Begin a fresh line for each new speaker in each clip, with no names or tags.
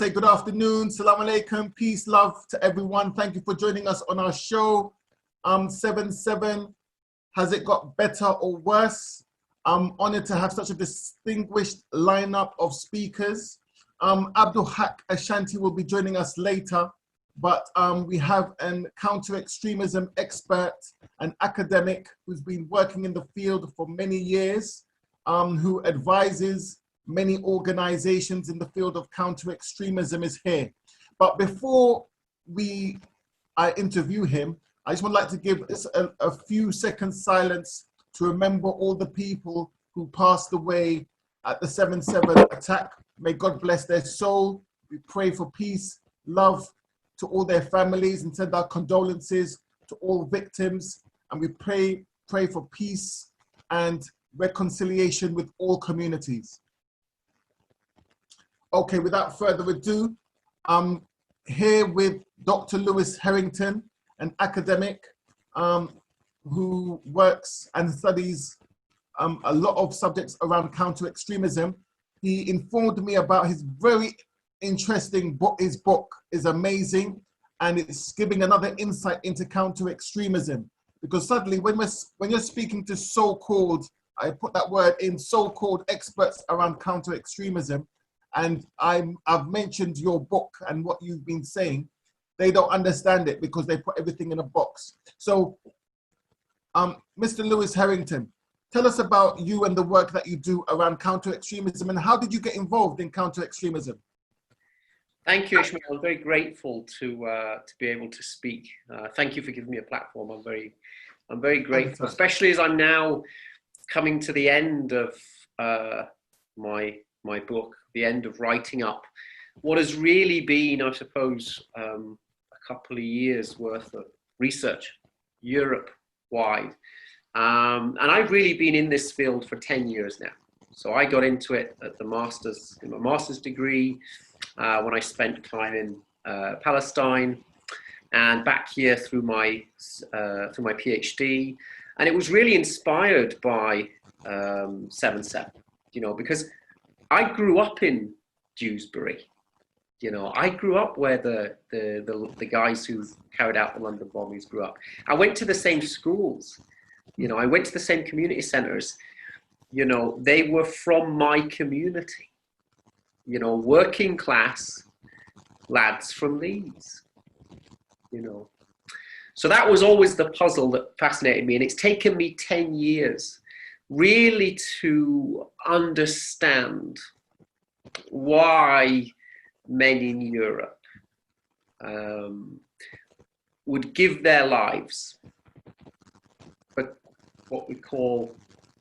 say good afternoon, salam alaikum, peace, love to everyone. Thank you for joining us on our show. 7-7, has it got better or worse? I'm honored to have such a distinguished lineup of speakers. Abdulhaq Al-Ashanti will be joining us later, but we have an counter-extremism expert, an academic who's been working in the field for many years, who advises many organizations in the field of counter-extremism is here. But before I interview him, I just would like to give us a few seconds silence to remember all the people who passed away at the 7-7 attack. May God bless their soul. We pray for peace, love to all their families and send our condolences to all victims. And we pray for peace and reconciliation with all communities. Okay, without further ado, I'm here with Dr. Lewis Herrington, an academic who works and studies a lot of subjects around counter-extremism. He informed me about his very interesting book. His book is amazing, and it's giving another insight into counter-extremism. Because suddenly, when you're speaking to so-called, I put that word in, so-called experts around counter-extremism, and I've mentioned your book and what you've been saying, they don't understand it because they put everything in a box. So, Mr. Lewis Herrington, tell us about you and the work that you do around counter-extremism, and how did you get involved in counter-extremism?
Thank you, Ismael. I'm very grateful to be able to speak. Thank you for giving me a platform. I'm very grateful, especially as I'm now coming to the end of my book, the end of writing up what has really been, I suppose, a couple of years worth of research, Europe-wide. And I've really been in this field for 10 years now. So I got into it at the master's, in my master's degree, when I spent time in Palestine, and back here through my PhD. And it was really inspired by 7-7, you know, because I grew up in Dewsbury. You know, I grew up where the guys who carried out the London bombings grew up. I went to the same schools. You know, I went to the same community centers. You know, they were from my community. You know, working class lads from Leeds. You know, so that was always the puzzle that fascinated me, and it's taken me 10 years really to understand why men in Europe would give their lives for what we call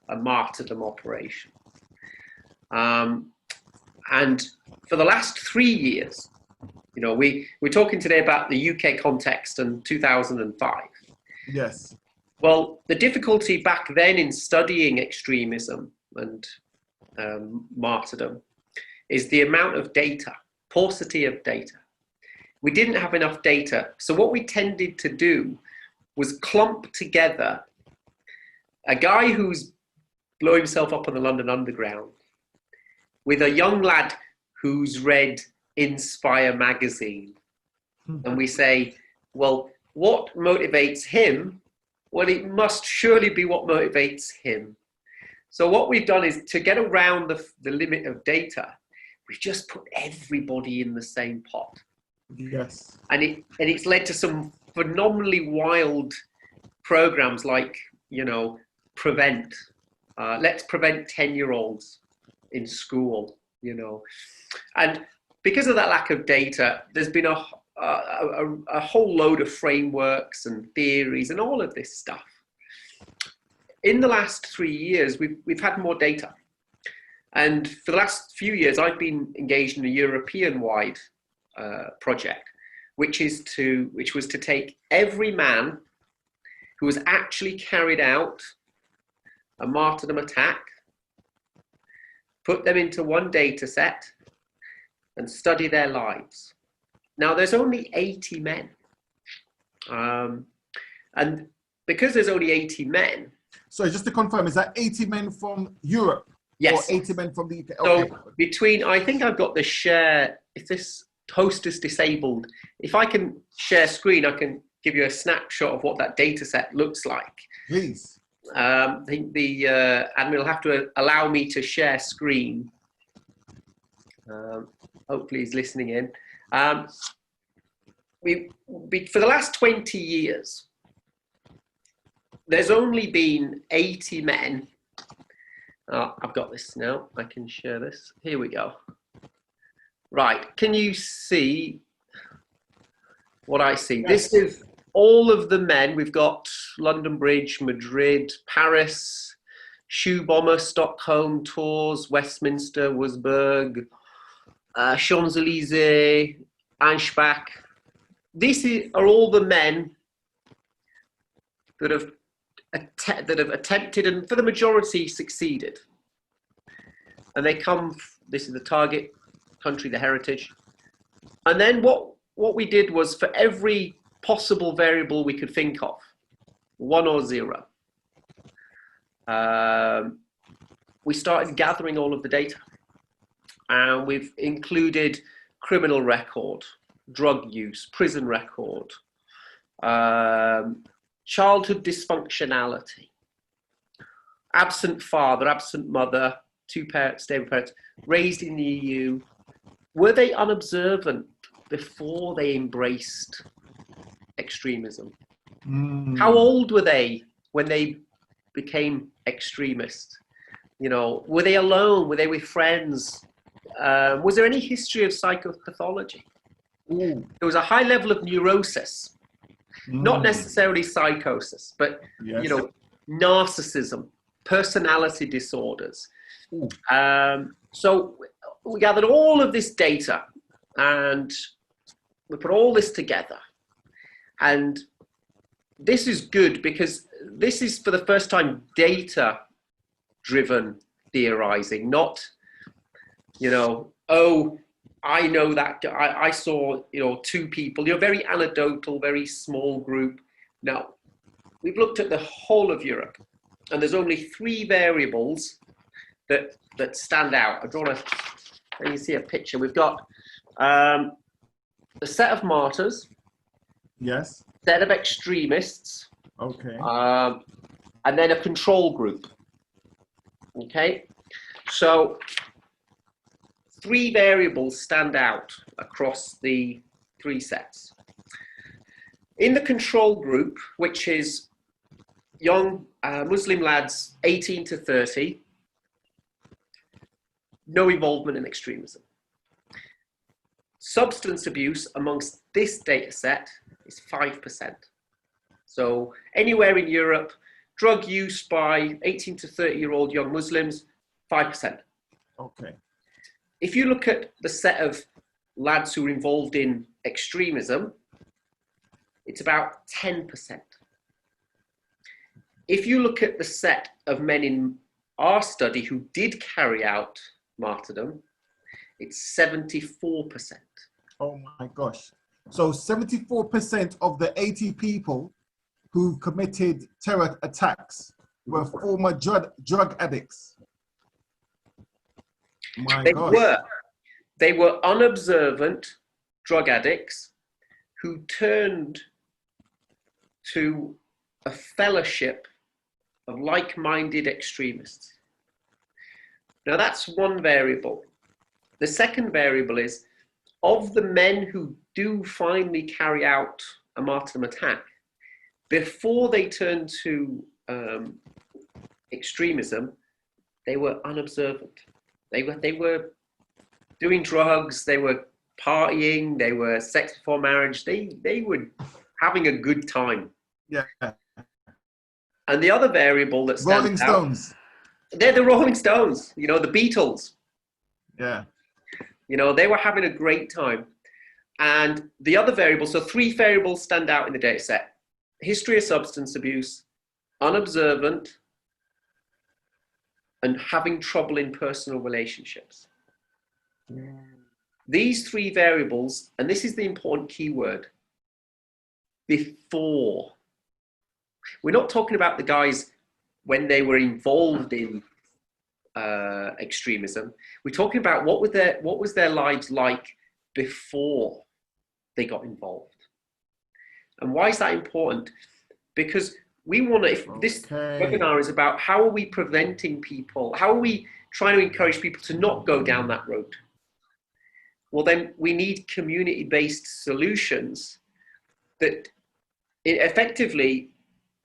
a martyrdom operation. And for the last 3 years, you know, we're talking today about the UK context and 2005.
Yes. Well,
the difficulty back then in studying extremism and martyrdom is the amount of data, paucity of data. We didn't have enough data. So what we tended to do was clump together a guy who's blowing himself up on the London Underground with a young lad who's read Inspire magazine. And we say, well, what motivates him? Well, it must surely be what motivates him. So what we've done is, to get around the limit of data, we've just put everybody in the same pot.
Yes.
And it's led to some phenomenally wild programs like, you know, Prevent. Let's prevent 10-year-olds in school, you know. And because of that lack of data, there's been a whole load of frameworks and theories and all of this stuff. In the last 3 years, we've had more data. And for the last few years, I've been engaged in a European-wide project, which was to take every man who has actually carried out a martyrdom attack, put them into one data set, and study their lives. Now, there's only 80 men. And because there's only 80 men...
So just to confirm, is that 80 men from Europe?
Yes.
Or 80 men from the UK?
So
okay.
between, I think I've got the share, if this host is disabled. If I can share screen, I can give you a snapshot of what that data set looks like.
Please.
I think the admin will have to allow me to share screen. Hopefully he's listening in. For the last 20 years, there's only been 80 men. I've got this now. I can share this. Here we go. Right. Can you see what I see?
Yes.
This is all of the men. We've got London Bridge, Madrid, Paris, Shoe Bomber, Stockholm, Tours, Westminster, Wurzburg, Champs-Élysées, Anspach. These are all the men that have attempted and for the majority succeeded. And they come, this is the target country, the heritage. And then what we did was for every possible variable we could think of, 1 or 0, we started gathering all of the data. And we've included criminal record, drug use, prison record, childhood dysfunctionality, absent father, absent mother, 2 parents, stable parents, raised in the EU. Were they unobservant before they embraced extremism? How old were they when they became extremists? You know, were they alone? Were they with friends? Was there any history of psychopathology? There was a high level of neurosis, not necessarily psychosis, but
Yes.
you know, narcissism, personality disorders. So we gathered all of this data and we put all this together. And this is good because this is for the first time data-driven theorizing, not, you know, oh, I know that I saw, you know, 2 people, you know, very anecdotal, very small group. No, we've looked at the whole of Europe and there's only 3 variables that stand out. I've drawn you see a picture. We've got a set of martyrs.
Yes.
Set of extremists.
Okay.
And then a control group. Okay. So 3 variables stand out across the 3 sets. In the control group, which is young Muslim lads 18 to 30, no involvement in extremism. Substance abuse amongst this data set is 5%. So anywhere in Europe, drug use by 18 to 30-year-old young Muslims, 5%.
Okay.
If you look at the set of lads who are involved in extremism, it's about 10%. If you look at the set of men in our study who did carry out martyrdom, it's 74%.
Oh my gosh. So 74% of the 80 people who committed terror attacks were former drug addicts. My gosh.
They were unobservant drug addicts who turned to a fellowship of like-minded extremists. Now that's one variable. The second variable is, of the men who do finally carry out a martyrdom attack, before they turn to extremism, they were unobservant. They were doing drugs, they were partying, they were sex before marriage, they were having a good time.
Yeah.
And the other variable that stands
Rolling Stones.
They're the Rolling Stones, you know, the Beatles.
Yeah.
You know, they were having a great time. And the other variable, so 3 variables stand out in the data set. History of substance abuse, unobservant, and having trouble in personal relationships. These 3 variables, and this is the important keyword, before. We're not talking about the guys when they were involved in extremism. We're talking about what was their lives like before they got involved. And why is that important? Because we want to, if this webinar is about how are we preventing people, how are we trying to encourage people to not go down that road? Well, then we need community-based solutions that effectively,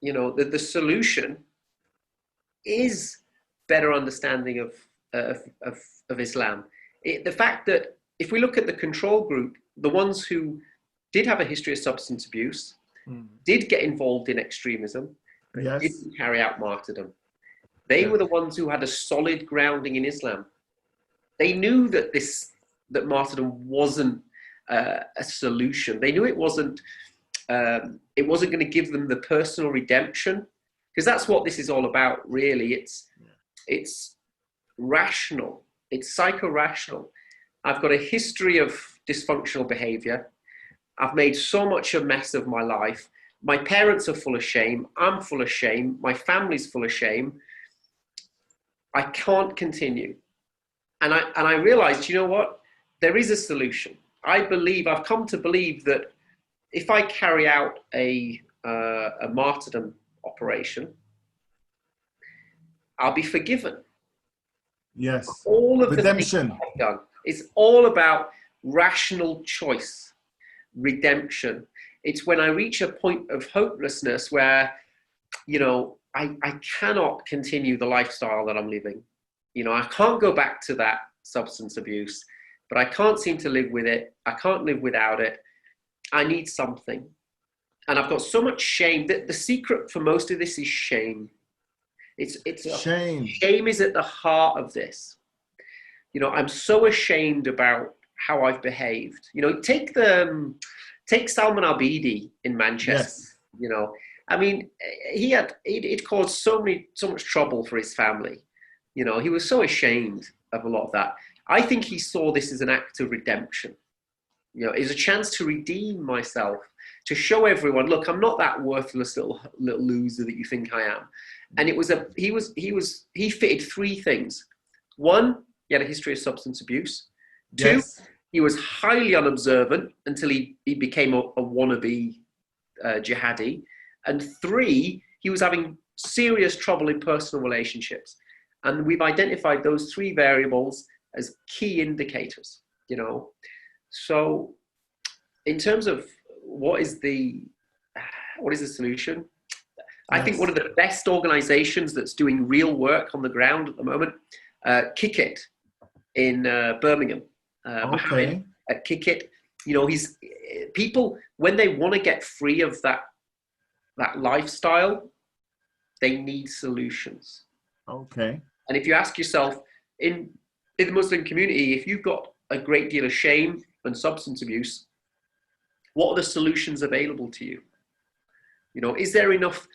you know, the solution is better understanding of Islam. The fact that if we look at the control group, the ones who did have a history of substance abuse, did get involved in extremism, didn't carry out martyrdom. They were the ones who had a solid grounding in Islam. They knew that that martyrdom wasn't a solution. They knew it wasn't going to give them the personal redemption, because that's what this is all about, really. It's rational. It's psycho-rational. I've got a history of dysfunctional behavior. I've made so much a mess of my life. My parents are full of shame. I'm full of shame. My family's full of shame. I can't continue. And I realized, you know what? There is a solution. I've come to believe that if I carry out a martyrdom operation, I'll be forgiven.
Yes.
All of
redemption.
The things I've done. It's all about rational choice, redemption. It's when I reach a point of hopelessness where, you know, I cannot continue the lifestyle that I'm living. You know, I can't go back to that substance abuse, but I can't seem to live with it. I can't live without it. I need something. And I've got so much shame. The secret for most of this is shame. It's shame. Shame is at the heart of this. You know, I'm so ashamed about how I've behaved. You know, take Salman Abidi in Manchester.
Yes.
You know, I mean, it caused so much trouble for his family. You know, he was so ashamed of a lot of that. I think he saw this as an act of redemption. You know, it's a chance to redeem myself, to show everyone, look, I'm not that worthless little loser that you think I am. And he fitted three things. One, he had a history of substance abuse. Two, he was highly unobservant until he became a wannabe jihadi. And three, he was having serious trouble in personal relationships. And we've identified those three variables as key indicators, you know. So in terms of what is the solution? I think one of the best organizations that's doing real work on the ground at the moment, Kick It in Birmingham. Mohammed at Kick It. You know, people, when they want to get free of that lifestyle, they need solutions.
Okay.
And if you ask yourself, in the Muslim community, if you've got a great deal of shame and substance abuse, what are the solutions available to you? You know, is there enough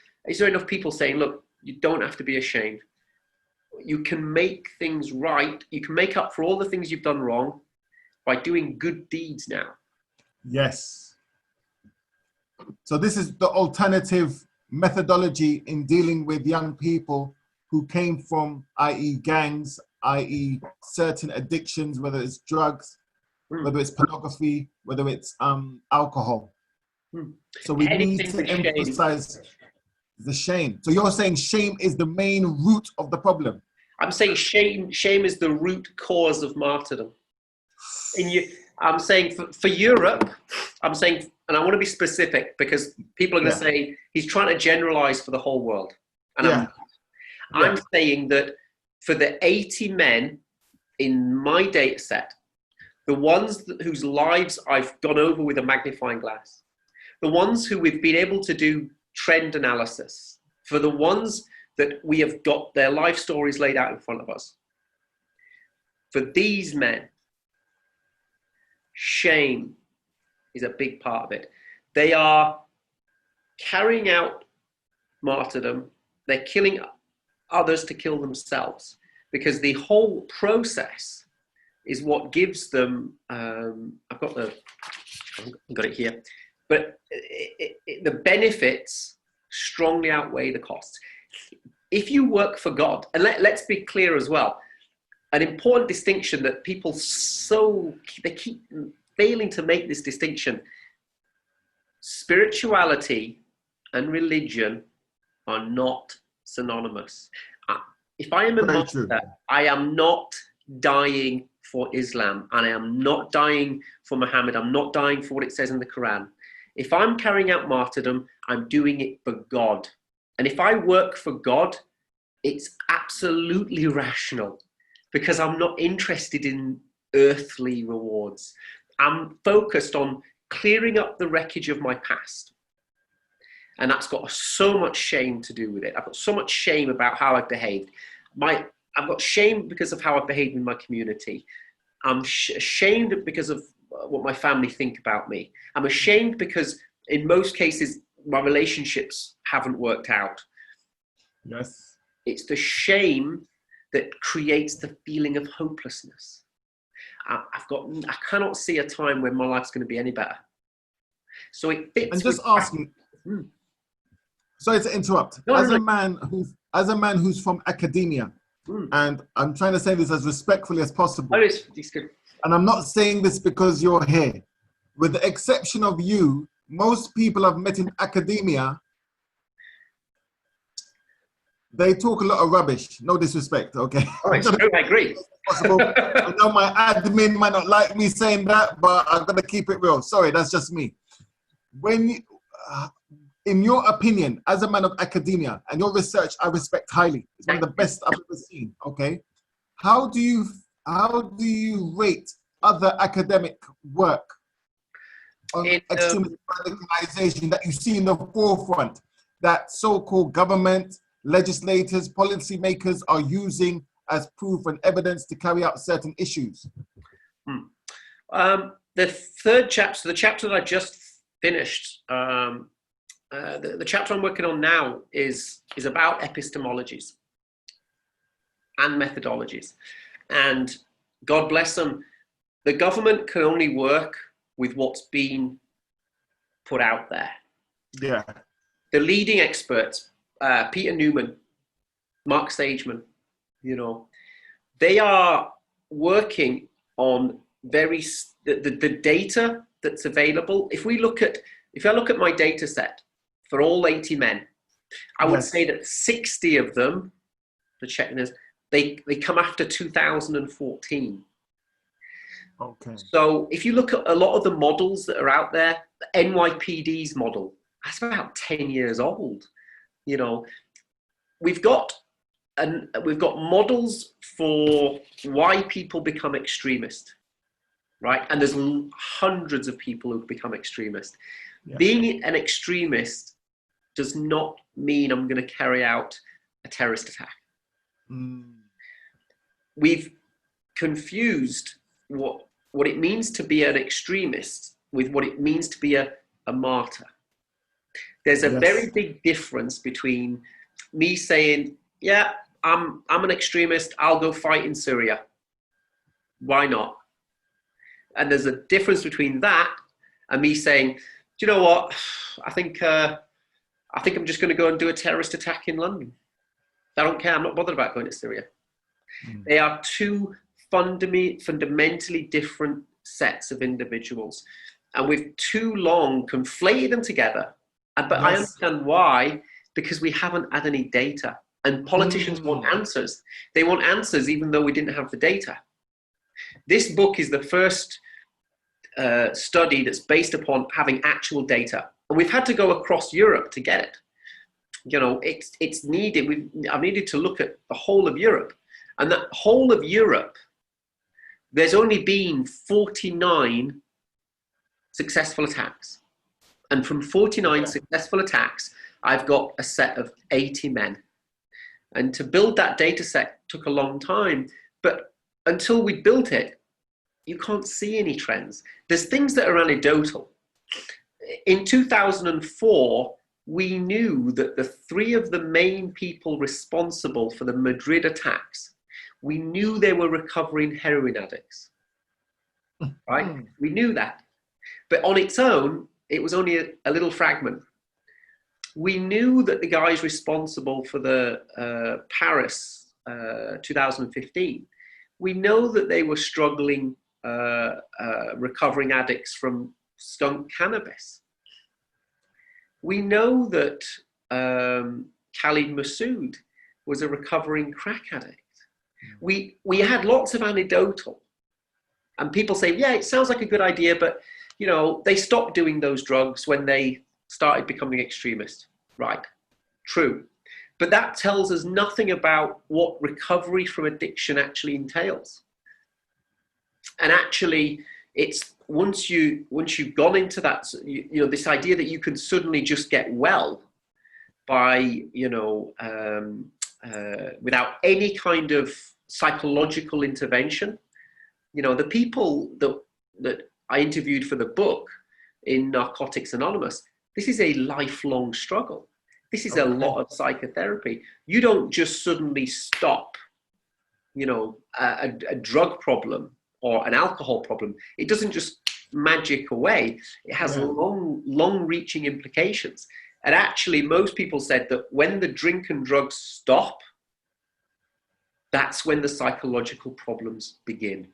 people saying, look, you don't have to be ashamed. You can make things right. You can make up for all the things you've done wrong by doing good deeds now.
Yes. So this is the alternative methodology in dealing with young people who came from, i.e. gangs, i.e. certain addictions, whether it's drugs, whether it's pornography, whether it's alcohol. So we need to emphasize the shame. So you're saying shame is the main root of the problem?
I'm saying shame is the root cause of martyrdom. I'm saying for Europe, I'm saying, and I want to be specific because people are going to say he's trying to generalize for the whole world. And I'm saying that for the 80 men in my data set, the ones whose lives I've gone over with a magnifying glass, the ones who we've been able to do trend analysis, for the ones that we have got their life stories laid out in front of us, for these men, shame is a big part of it. They are carrying out martyrdom. They're killing others to kill themselves, because the whole process is what gives them, I've got it here, but the benefits strongly outweigh the costs. If you work for God, and let's be clear as well, an important distinction that people they keep failing to make this distinction. Spirituality and religion are not synonymous. If I am a martyr, I am not dying for Islam, and I am not dying for Muhammad. I'm not dying for what it says in the Quran. If I'm carrying out martyrdom, I'm doing it for God. And if I work for God, it's absolutely rational, because I'm not interested in earthly rewards. I'm focused on clearing up the wreckage of my past. And that's got so much shame to do with it. I've got so much shame about how I've behaved. I've got shame because of how I've behaved in my community. I'm ashamed because of what my family think about me. I'm ashamed because in most cases, my relationships haven't worked out.
Yes.
It's the shame that creates the feeling of hopelessness. I cannot see a time when my life's going to be any better. So it fits.
And just asking, sorry to interrupt. As a man who's from academia, and I'm trying to say this as respectfully as possible.
Oh, it's good.
And I'm not saying this because you're here. With the exception of you, most people I've met in academia, they talk a lot of rubbish. No disrespect, okay?
Oh, it's true, I agree.
I know my admin might not like me saying that, but I'm going to keep it real. Sorry, that's just me. When, in your opinion, as a man of academia, and your research I respect highly, it's one of the best I've ever seen, okay? How do you rate other academic work on extremist radicalization that you see in the forefront, that so-called government, legislators, policymakers are using as proof and evidence to carry out certain issues?
The third chapter, the chapter that I just finished, the chapter I'm working on now is about epistemologies and methodologies. And God bless them, the government can only work with what's been put out there.
Yeah.
The leading experts, Peter Newman, Mark Sageman, they are working on the data that's available. If I look at my data set for all 80 men, I would say that 60 of them, the checking is, they come after 2014.
Okay.
So if you look at a lot of the models that are out there, the NYPD's model, that's about 10 years old. We've got models for why people become extremist, right? And there's hundreds of people who become extremist. Yeah. Being an extremist does not mean I'm going to carry out a terrorist attack. We've confused what it means to be an extremist with what it means to be a martyr. There's a very big difference between me saying, yeah, I'm an extremist, I'll go fight in Syria. Why not? And there's a difference between that and me saying, do you know what? I think I'm just going to go and do a terrorist attack in London. I don't care. I'm not bothered about going to Syria. They are two fundamentally different sets of individuals. And we've too long conflated them together. But I understand why, because we haven't had any data. And politicians want answers. They want answers even though we didn't have the data. This book is the first study that's based upon having actual data. And we've had to go across Europe to get it. It's needed. I've needed to look at the whole of Europe. And that whole of Europe, there's only been 49 successful attacks. And from 49 successful attacks, I've got a set of 80 men. And to build that data set took a long time. But until we built it, you can't see any trends. There's things that are anecdotal. In 2004, we knew that the three of the main people responsible for the Madrid attacks, we knew they were recovering heroin addicts, right? We knew that. But on its own, it was only a little fragment. We knew that the guys responsible for the Paris 2015, we know that they were struggling recovering addicts from skunk cannabis. We know that Khalid Massoud was a recovering crack addict. We had lots of anecdotal, and people say, yeah, it sounds like a good idea, but you know, they stopped doing those drugs when they started becoming extremist. Right, true. But that tells us nothing about what recovery from addiction actually entails. And actually, it's once you've gone into that, you know, this idea that you can suddenly just get well by, you know, without any kind of psychological intervention. You know, the people that I interviewed for the book in Narcotics Anonymous, this is a lifelong struggle. This is a lot of psychotherapy. You don't just suddenly stop, you know, a drug problem or an alcohol problem. It doesn't just magic away. It has long-reaching implications. And actually, most people said that when the drink and drugs stop, that's when the psychological problems begin.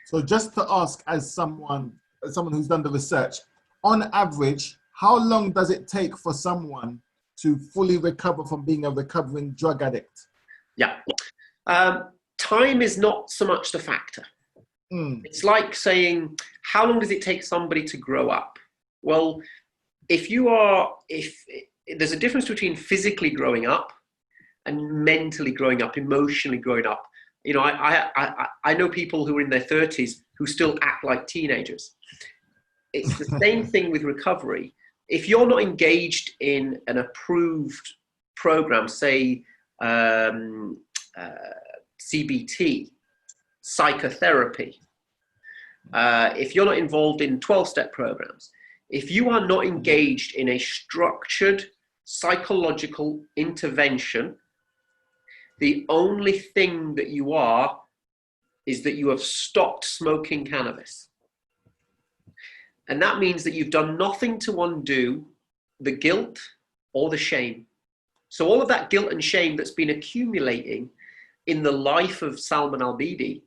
So just to ask, as someone who's done the research, on average, how long does it take for someone to fully recover from being a recovering drug addict?
Yeah. Time is not so much the factor. It's like saying, how long does it take somebody to grow up? Well, if there's a difference between physically growing up and mentally growing up, emotionally growing up. You know, I know people who are in their 30s who still act like teenagers. It's the same thing with recovery. If you're not engaged in an approved program, say CBT, psychotherapy, if you're not involved in 12-step programs, if you are not engaged in a structured psychological intervention, the only thing that you are is that you have stopped smoking cannabis. And that means that you've done nothing to undo the guilt or the shame. So all of that guilt and shame that's been accumulating in the life of Salman al-Bidi,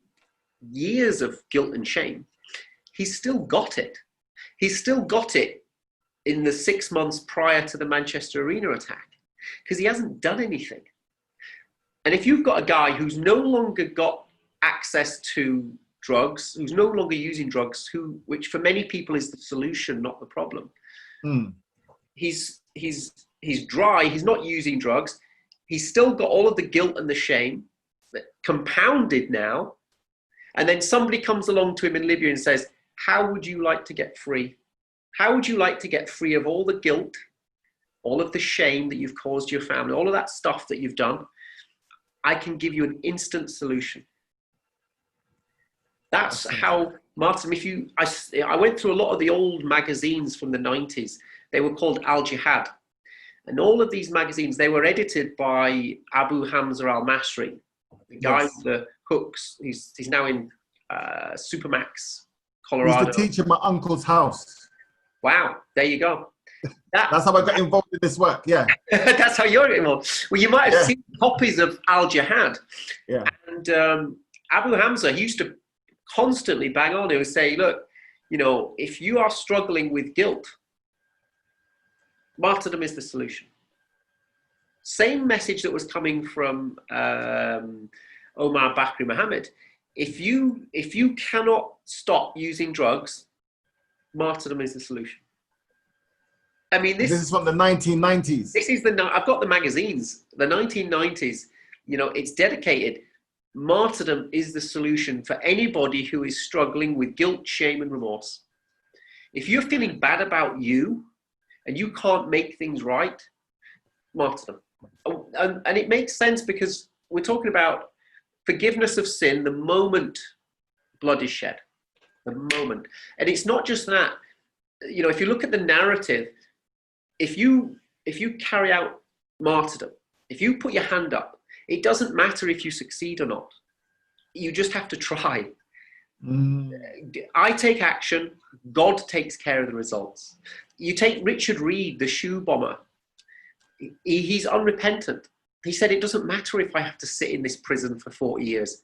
years of guilt and shame, he's still got it. He's still got it in the 6 months prior to the Manchester Arena attack, because he hasn't done anything. And if you've got a guy who's no longer got access to drugs, who's no longer using drugs, which for many people is the solution, not the problem. He's dry, he's not using drugs, he's still got all of the guilt and the shame, compounded now, and then somebody comes along to him in Libya and says, how would you like to get free? How would you like to get free of all the guilt, all of the shame that you've caused your family, all of that stuff that you've done? I can give you an instant solution. That's how martyrdom, I went through a lot of the old magazines from the 90s. They were called Al-Jihad. And all of these magazines, they were edited by Abu Hamza al-Masri, the guy with the hooks. He's now in Supermax, Colorado.
He's the teacher at my uncle's house.
Wow, there you go.
That's how I got involved in this work, yeah.
That's how you're involved. Well, you might have seen copies of Al-Jihad. Yeah. And Abu Hamza, he used to constantly bang on. He would say, look, you know, if you are struggling with guilt, martyrdom is the solution. Same message that was coming from Omar Bakri Mohammed. If you cannot stop using drugs, martyrdom is the solution. I mean, this
is from the 1990s.
I've got the magazines, the 1990s. You know, it's dedicated. Martyrdom is the solution for anybody who is struggling with guilt, shame, and remorse. If you're feeling bad about you and you can't make things right, martyrdom. And it makes sense because we're talking about forgiveness of sin the moment blood is shed. The moment. And it's not just that. You know, if you look at the narrative, if you carry out martyrdom, if you put your hand up, it doesn't matter if you succeed or not. You just have to try. I take action, God takes care of the results. You take Richard Reed, the shoe bomber. He's unrepentant. He said, it doesn't matter if I have to sit in this prison for 40 years.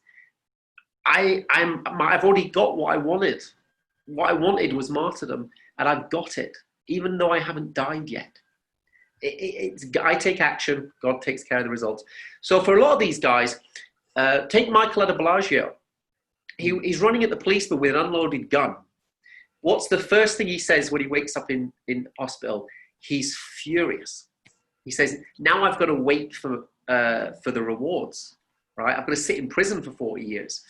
I've already got what I wanted. What I wanted was martyrdom, and I've got it, even though I haven't died yet. I take action, God takes care of the results. So for a lot of these guys, take Michael Adebolajo. He's running at the policeman with an unloaded gun. What's the first thing he says when he wakes up in hospital? He's furious. He says, now I've got to wait for the rewards, right? I've got to sit in prison for 40 years,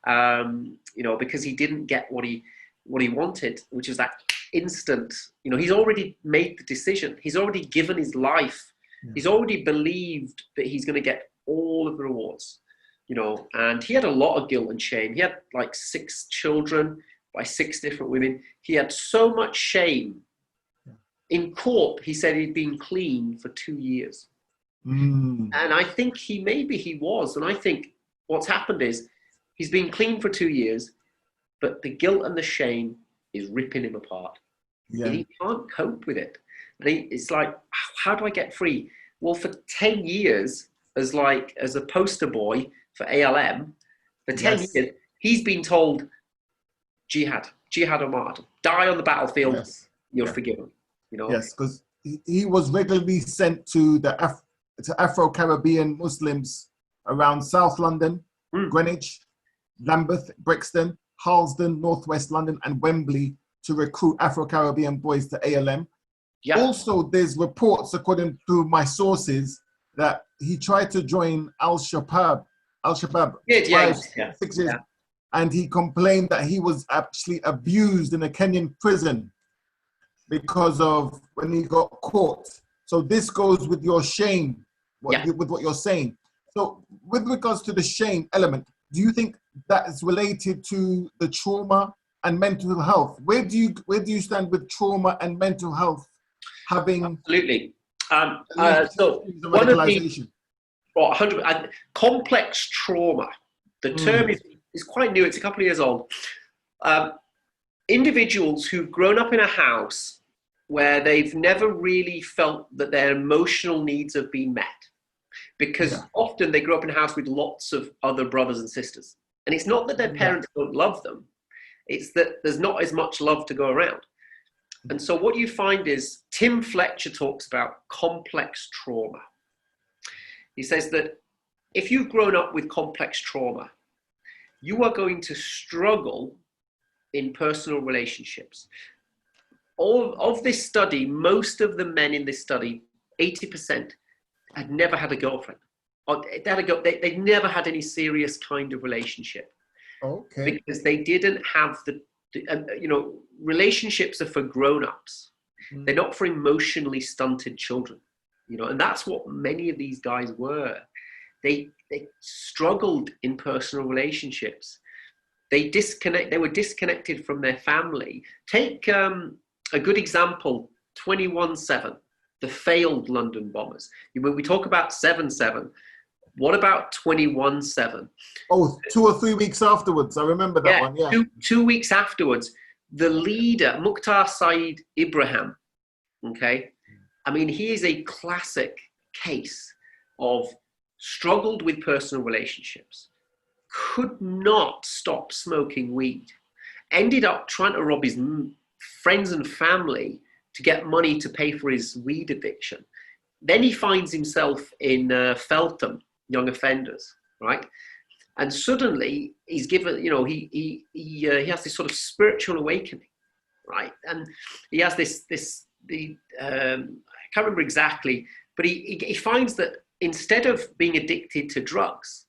because he didn't get what he wanted, which is that instant, he's already made the decision. He's already given his life. Yeah. He's already believed that he's going to get all of the rewards, and he had a lot of guilt and shame. He had like 6 children by 6 different women. He had so much shame. Yeah. In court, he said he'd been clean for 2 years. And I think he was. And I think what's happened is he's been clean for 2 years, but the guilt and the shame is ripping him apart. Yeah. And he can't cope with it. And it's like, how do I get free? Well, for 10 years, as a poster boy for ALM, for 10 years, he's been told, jihad or martyrdom, die on the battlefield, you're forgiven.
Yes, because he was regularly sent to to Afro-Caribbean Muslims around South London, Greenwich, Lambeth, Brixton, Harlesden, Northwest London, and Wembley to recruit Afro-Caribbean boys to ALM. Yeah. Also, there's reports, according to my sources, that he tried to join Al-Shabaab. 6 years, and he complained that he was actually abused in a Kenyan prison because of when he got caught. So this goes with your shame, with what you're saying. So with regards to the shame element, do you think that is related to the trauma and mental health? Where do you stand with trauma and mental health having
absolutely so one of the 100 complex trauma, the term is quite new, it's a couple of years old. Individuals who've grown up in a house where they've never really felt that their emotional needs have been met, because often they grew up in a house with lots of other brothers and sisters. And it's not that their parents don't love them, it's that there's not as much love to go around. And so what you find is, Tim Fletcher talks about complex trauma. He says that if you've grown up with complex trauma, you are going to struggle in personal relationships. All of this study, most of the men in this study, 80%, had never had a girlfriend. Or they'd never had any serious kind of relationship. Okay. Because they didn't have relationships are for grown-ups. They're not for emotionally stunted children. And that's what many of these guys were. They struggled in personal relationships. They were disconnected from their family. Take a good example, 21/7, the failed London bombers. When we talk about 7/7, what about 21/7?
Oh, 2 or 3 weeks afterwards. I remember that one. Yeah,
two weeks afterwards, the leader, Mukhtar Saeed Ibrahim, okay? I mean, he is a classic case of struggled with personal relationships, could not stop smoking weed, ended up trying to rob his friends and family to get money to pay for his weed addiction. Then he finds himself in Feltham, young offenders, right? And suddenly he's given, he has this sort of spiritual awakening, right? And he has I can't remember exactly, but he finds that instead of being addicted to drugs,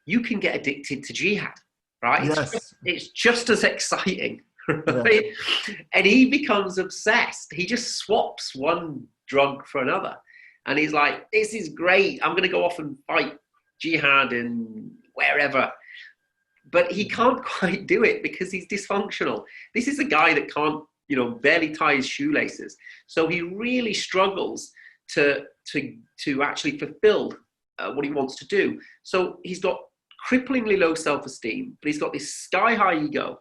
you can get addicted to jihad, right?
Yes.
It's just as exciting, right? Yeah. And he becomes obsessed. He just swaps one drug for another. And he's like, this is great. I'm going to go off and fight jihad in wherever. But he can't quite do it because he's dysfunctional. This is a guy that can't, barely tie his shoelaces. So he really struggles to actually fulfill what he wants to do. So he's got cripplingly low self-esteem, but he's got this sky-high ego.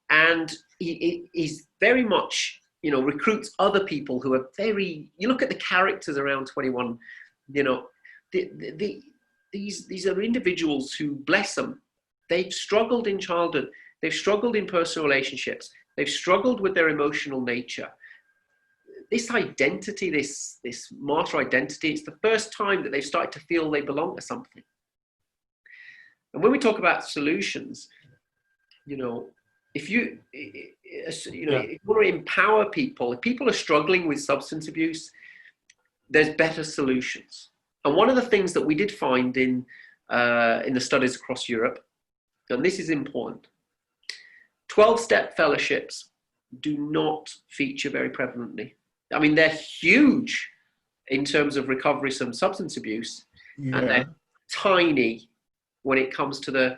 And he's very much, recruits other people who are very, you look at the characters around 21, these are individuals who, bless them, they've struggled in childhood. They've struggled in personal relationships. They've struggled with their emotional nature. This identity, this martyr identity, it's the first time that they've started to feel they belong to something. And when we talk about solutions, you know, if you want to empower people, if people are struggling with substance abuse, there's better solutions. And one of the things that we did find in the studies across Europe, and this is important, 12-step fellowships do not feature very prevalently. I mean, they're huge in terms of recovery from substance abuse, and they're tiny when it comes to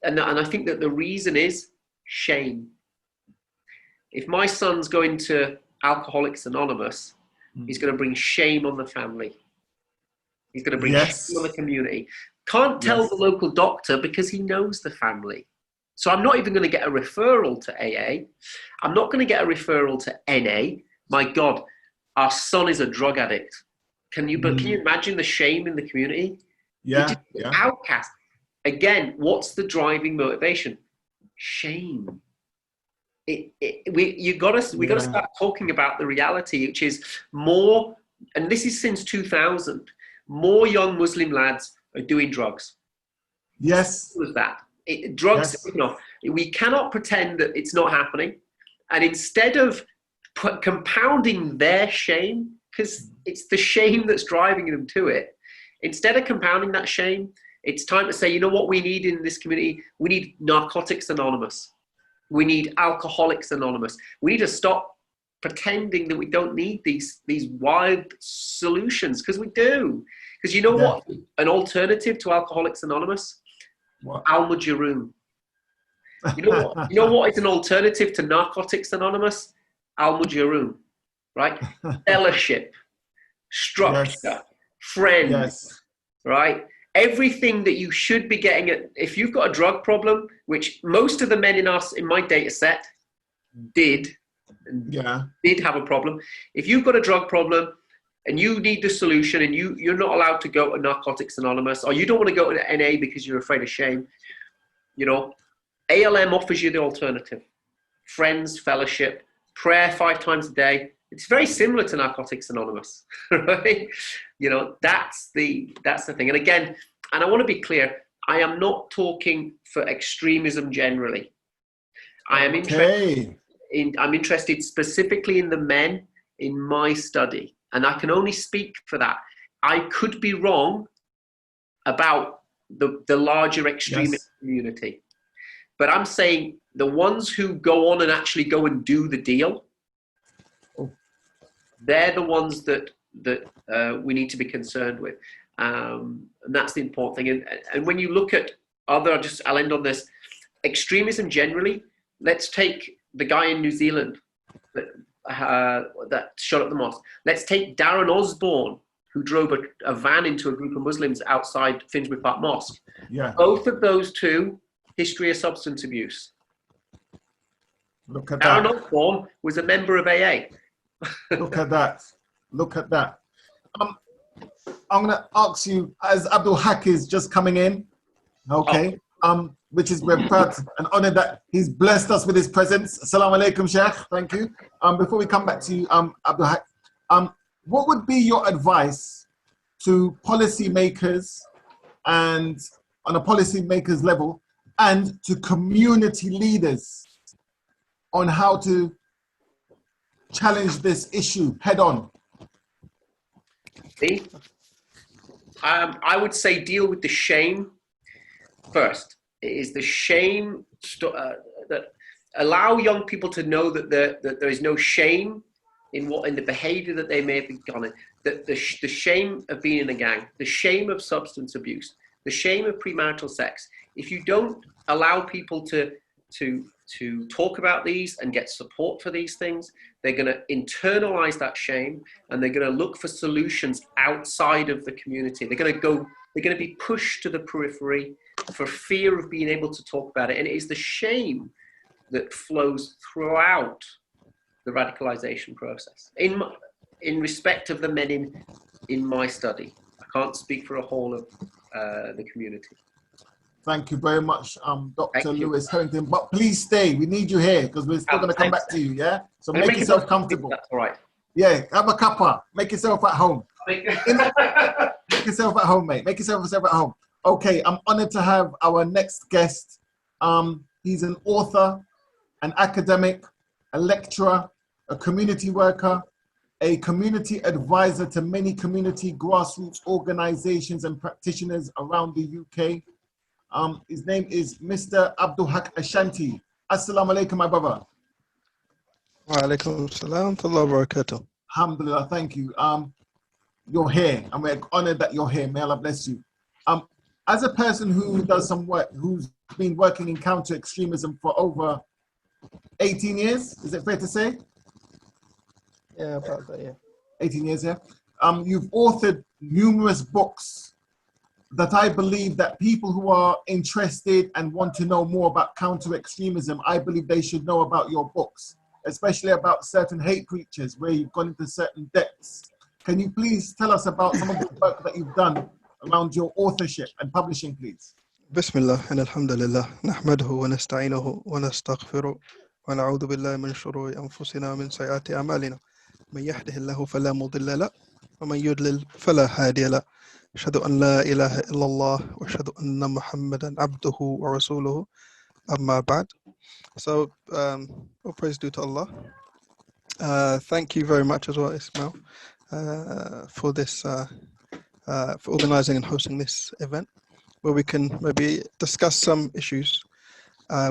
and I think that the reason is shame. If my son's going to Alcoholics Anonymous, he's going to bring shame on the family. He's going to bring shame on the community. Can't tell the local doctor because he knows the family. So I'm not even going to get a referral to AA. I'm not going to get a referral to NA. My God, our son is a drug addict. Can you imagine the shame in the community? Outcast. Again, what's the driving motivation? Shame. We got to start talking about the reality, which is more, and this is since 2000, more young Muslim lads are doing drugs.
Yes.
What was that? Drugs, you know, we cannot pretend that it's not happening. And instead of compounding their shame, because it's the shame that's driving them to it, instead of compounding that shame, it's time to say, you know what we need in this community? We need Narcotics Anonymous. We need Alcoholics Anonymous. We need to stop pretending that we don't need these wild solutions, because we do. Because you know what? An alternative to Alcoholics Anonymous? Al-Mujirun. You know what is an alternative to Narcotics Anonymous? Al-Mujirun, right? Fellowship, structure, friends, right? Everything that you should be getting if you've got a drug problem, which most of the men in my data set did have a problem. If you've got a drug problem and you need the solution and you're not allowed to go to Narcotics Anonymous, or you don't want to go to NA because you're afraid of shame, you know, ALM offers you the alternative. Friends, fellowship, prayer 5 times a day. It's very similar to Narcotics Anonymous, right? You know, that's the thing. And again, and I want to be clear, I am not talking for extremism generally. I am I'm interested specifically in the men in my study, and I can only speak for that. I could be wrong about the larger extremist community, but I'm saying the ones who go on and actually go and do the deal, they're the ones that we need to be concerned with, and that's the important thing. And when you look at I'll end on this, extremism generally. Let's take the guy in New Zealand that shot up the mosque. Let's take Darren Osborne, who drove a van into a group of Muslims outside Finsbury Park Mosque. Both of those two, history of substance abuse.
Look at
Darren Osborne was a member of AA.
Look at that. Look at that. I'm going to ask you, as Abdulhaq is just coming in, which is, we're proud and honored that he's blessed us with his presence. Assalamu alaikum, Sheikh. Thank you. Before we come back to you, Abdulhaq, what would be your advice to policymakers, and on a policymakers level, and to community leaders on how to challenge this issue head on?
I would say deal with the shame first. It is the shame that allow young people to know that there is no shame in the behavior that they may have begun. That the shame of being in a gang, the shame of substance abuse, the shame of premarital sex. If you don't allow people to talk about these and get support for these things, they're going to internalize that shame, and they're going to look for solutions outside of the community. They're going to be pushed to the periphery for fear of being able to talk about it. And it is the shame that flows throughout the radicalization process. In respect of the men in my study, I can't speak for a whole of the community.
Thank you very much, Dr. Lewis Herrington. But please stay. We need you here because we're still going to come back to you, yeah? So make yourself comfortable.
That's all right.
Yeah, have a cuppa. Make yourself at home. Make yourself at home, mate. Make yourself at home. Okay, I'm honored to have our next guest. He's an author, an academic, a lecturer, a community worker, a community advisor to many community grassroots organizations and practitioners around the UK. His name is Mr. Abdulhaq Al-Ashanti. Assalamu alaikum, my brother.
Wa alaikum salam wa barakatuh.
Alhamdulillah, thank you. You're here, and we're honored that you're here. May Allah bless you. As a person who does some work, who's been working in counter-extremism for over 18 years, is it fair to say?
Yeah, about that, yeah.
18 years, yeah. You've authored numerous books that I believe that people who are interested and want to know more about counter-extremism, I believe they should know about your books, especially about certain hate preachers where you've gone into certain depths. Can you please tell us about some of the work that you've done around your authorship and publishing, please?
Bismillah and alhamdulillah. Nahmaduhu wa nasta'inuhu wa nastaghfiruh wa na'udhu billahi min shururi anfusina min sayyiati a'malina. Man yahdihillahu fala mudilla lahu wa man yudlil fala hadiya lahu. Ashhadu an la ilaha illallah wa ashhadu anna Muhammadan abduhu wa rasuluhu. Amma ba'd. So, all praise due to Allah. Thank you very much as well, Ismael, for this, for organizing and hosting this event, where we can maybe discuss some issues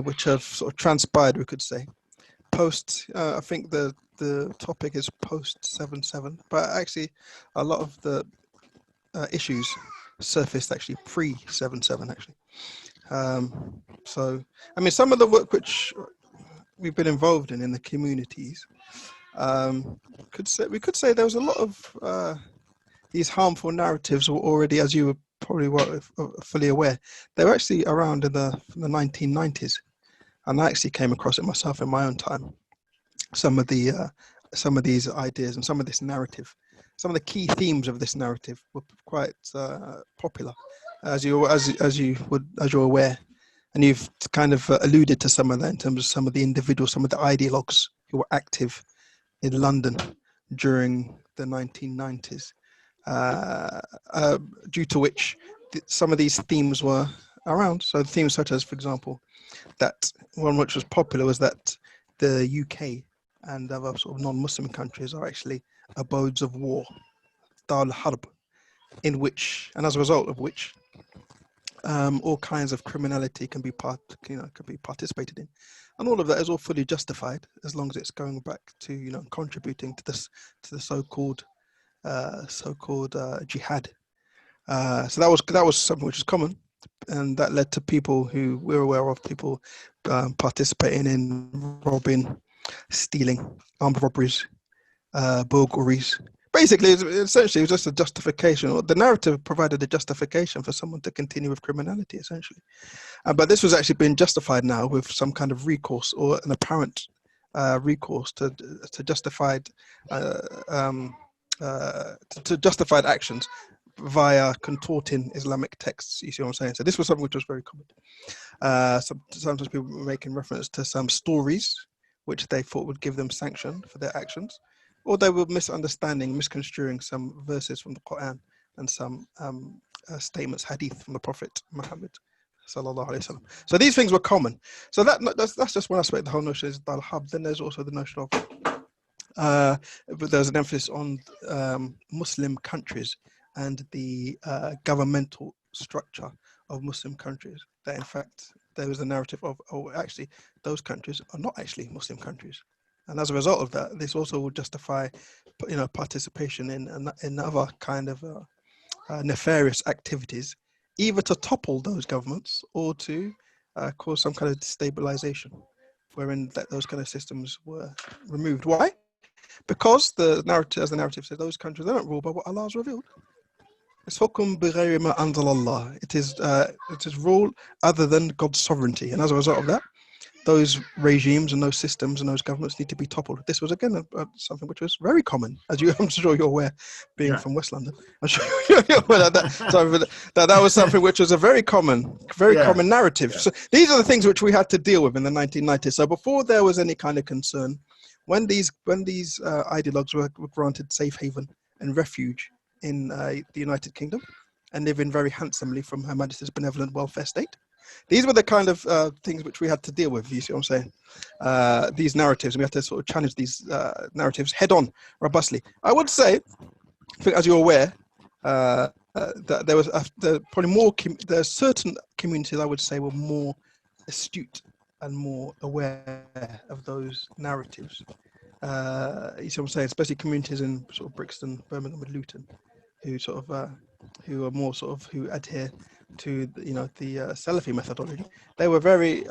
which have sort of transpired, we could say, post. I think the topic is post 7/7, but actually a lot of the issues surfaced actually pre 7/7 actually. So I mean, some of the work which we've been involved in the communities, we could say there was a lot of these harmful narratives were already, as you were probably fully aware, they were actually around in the 1990s, and I actually came across it myself in my own time. Some of these ideas and some of this narrative, some of the key themes of this narrative were quite popular, as you're aware, and you've kind of alluded to some of that in terms of some of the individuals, some of the ideologues who were active in London during the 1990s. Due to which some of these themes were around. So themes such as, for example, that one which was popular was that the UK and other sort of non-Muslim countries are actually abodes of war, Dar al-Harb, in which, and as a result of which, all kinds of criminality can be participated in, and all of that is all fully justified as long as it's going back to contributing to the so-called jihad. So that was something which is common, and that led to people who we're aware of, people participating in robbing, stealing, armed robberies, burglaries. Basically, essentially, it was just a justification, or the narrative provided a justification for someone to continue with criminality, essentially. But this was actually being justified now with some kind of recourse, or an apparent recourse to justified justified actions via contorting Islamic texts. You see what I'm saying? So this was something which was very common. Sometimes people were making reference to some stories which they thought would give them sanction for their actions, or they were misconstruing some verses from the Quran and some statements, hadith from the Prophet Muhammad sallallahu alaihi wasallam. So these things were common. So that's just one aspect. The whole notion is al-hab. Then there's also the notion of but there's an emphasis on Muslim countries and the governmental structure of Muslim countries. That in fact there was a narrative of, actually those countries are not actually Muslim countries, and as a result of that, this also would justify, participation in other kind of nefarious activities, either to topple those governments or to cause some kind of destabilization, wherein those kind of systems were removed. Why? Because the narrative says, those countries, they don't rule by what Allah has revealed. It's hukum bighayri ma anzal Allah. It is rule other than God's sovereignty, and as a result of that, those regimes and those systems and those governments need to be toppled. This was again something which was very common, as I'm sure you're aware, being from West London. I'm sure you're aware that was something which was a very common narrative. So these are the things which we had to deal with in the 1990s. So before there was any kind of concern, when these ideologues were granted safe haven and refuge in the United Kingdom and living very handsomely from Her Majesty's benevolent welfare state, these were the kind of things which we had to deal with. You see what I'm saying? These narratives, and we have to sort of challenge these narratives head on, robustly. I would say, I think, as you're aware, that there was probably more. There are certain communities I would say were more astute and more aware of those narratives. You see what I'm saying? Especially communities in sort of Brixton, Birmingham, and Luton, who sort of who are more sort of who adhere to the Salafi methodology. They were very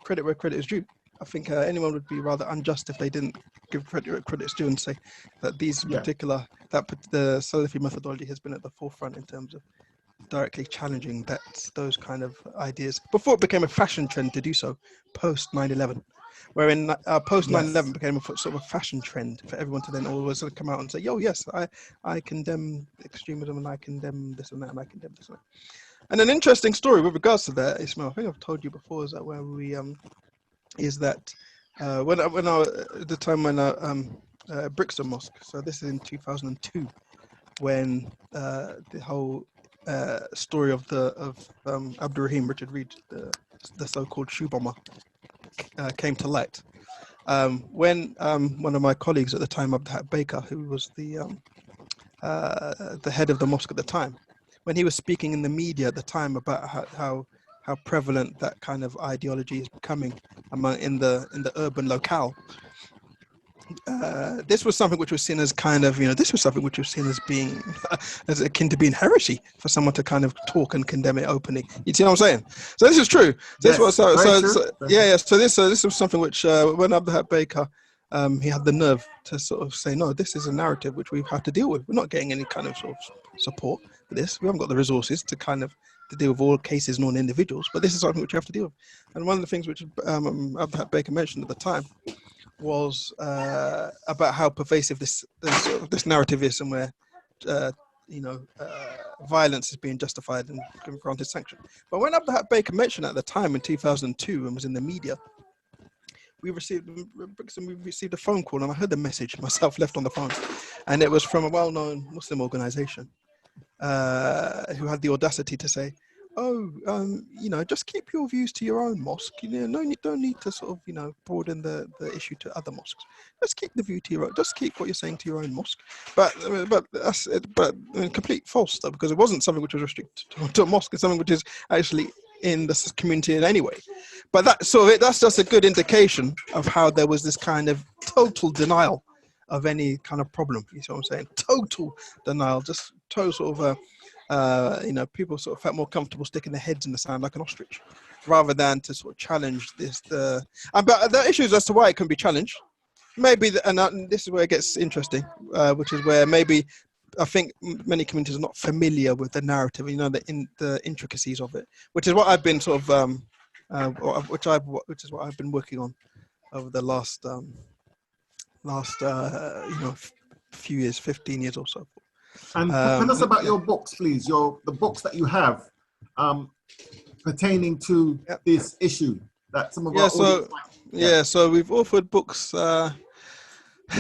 credit where credit is due. I think anyone would be rather unjust if they didn't give credit where credit's due and say that these the Salafi methodology has been at the forefront in terms of directly challenging those kind of ideas before it became a fashion trend to do so post 9/11. Wherein post 9/11 became a sort of a fashion trend for everyone to then always come out and say, "Yo, yes, I condemn extremism and I condemn this and that and I condemn this and that." And an interesting story with regards to that, Ismael, I think I've told you before, is that where we is that when I at the time when Brixton Mosque. So this is in 2002, when the whole story of Abdulrahim Richard Reed, the so-called shoe bomber, came to light. When one of my colleagues at the time, Abdulhaq Baker, who was the head of the mosque at the time, when he was speaking in the media at the time about how prevalent that kind of ideology is becoming in the urban locale, this was something which was seen as kind of, this was something which was seen as being as akin to being heresy for someone to kind of talk and condemn it openly. You see what I'm saying? So this is true. This was So this was something which when Abdulhaq Baker, he had the nerve to sort of say, no, this is a narrative which we've had to deal with. We're not getting any kind of sort of support for this. We haven't got the resources to deal with all cases, non-individuals, but this is something which we have to deal with. And one of the things which Abdulhaq Baker mentioned at the time was about how pervasive this narrative is, and where violence is being justified and granted sanction. But when Abdulhaq Baker mentioned at the time in 2002 and was in the media, we received a phone call, and I heard the message myself left on the phone, and it was from a well-known Muslim organization who had the audacity to say, just keep your views to your own mosque. Don't need to sort of, broaden the issue to other mosques. Just keep the view to your own. Just keep what you're saying to your own mosque. But complete false though, because it wasn't something which was restricted to a mosque. It's something which is actually in the community in any way. But that's just a good indication of how there was this kind of total denial of any kind of problem. You see what I'm saying? Total denial, just total sort of people sort of felt more comfortable sticking their heads in the sand like an ostrich, rather than to sort of challenge this. But the issues as to why it can be challenged, maybe, and this is where it gets interesting, which is where maybe I think many communities are not familiar with the narrative, the intricacies of it, which is what I've been sort of, which is what I've been working on over the last few years, 15 years or so.
And tell us about your books, please. The books that you have pertaining to this issue that some of our audience
so we've authored books.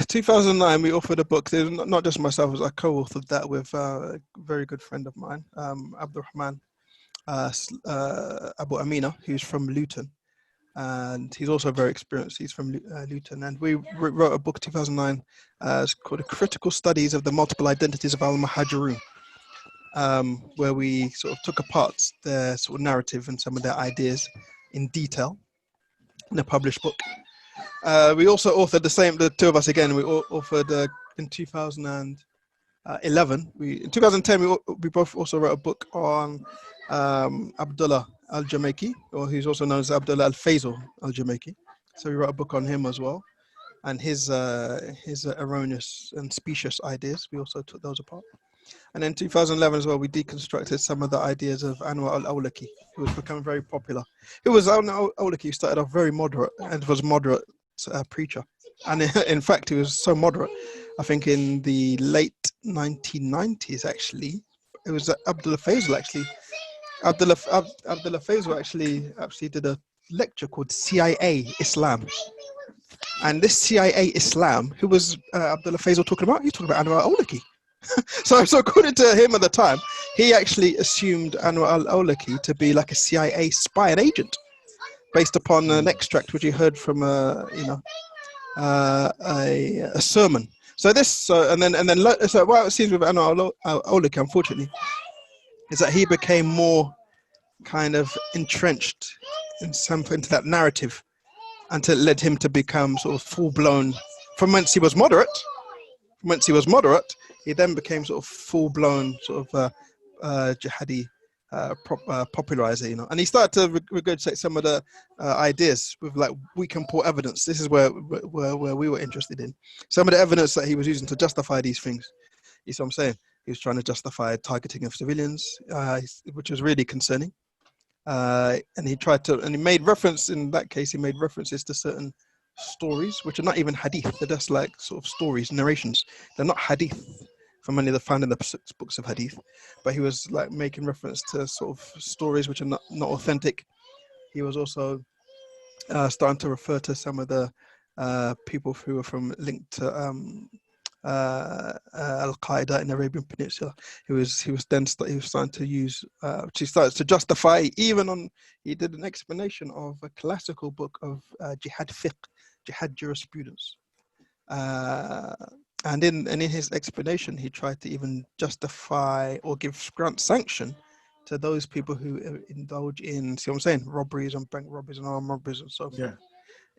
2009, we authored a book. Not just myself, as I co-authored that with a very good friend of mine, Abdurrahman Abu Amina, who's from Luton. And he's also very experienced. He's from Luton, and we wrote a book 2009 called "Critical Studies of the Multiple Identities of Al-Muhajirun," where we sort of took apart their sort of narrative and some of their ideas in detail in a published book. We also authored the two of us again. We authored in 2011. In 2010 we both also wrote a book on Abdullah Al-Jamaiqi, or who's also known as Abdullah Al-Faisal Al-Jamaiqi. So we wrote a book on him as well, and his erroneous and specious ideas. We also took those apart. And then 2011 as well, we deconstructed some of the ideas of Anwar al-Awlaki, who was becoming very popular. Anwar al-Awlaki started off very moderate and was a moderate preacher. And in fact, he was so moderate, I think in the late 1990s, actually, it was Abdullah Faisal actually did a lecture called CIA Islam. And this CIA Islam, who was Abdullah Faisal talking about? He's talking about Anwar al-Awlaki. So according to him at the time, he actually assumed Anwar al-Awlaki to be like a CIA spy and agent, based upon an extract which he heard from a sermon. So what it seems with Anwar al-Awlaki, unfortunately, is that he became more kind of entrenched into that narrative until it led him to become sort of full-blown. From whence he was moderate, he then became sort of full-blown sort of jihadi popularizer, you know. And he started to regurgitate some of the ideas with like we can pull evidence. This is where we were interested in. Some of the evidence that he was using to justify these things. You see what I'm saying? He was trying to justify targeting of civilians, which was really concerning. And he made reference, in that case, he made references to certain stories, which are not even hadith. They're just like sort of stories, narrations. They're not hadith from any of the found in the books of hadith. But he was like making reference to sort of stories which are not authentic. He was also starting to refer to some of the people who were linked to Al-Qaeda in the Arabian Peninsula. He was starting to use, he started to justify he did an explanation of a classical book of jihad fiqh, jihad jurisprudence. And in his explanation, he tried to even justify or grant sanction to those people who indulge in, see what I'm saying, robberies and bank robberies and armed robberies and so forth.
Yeah.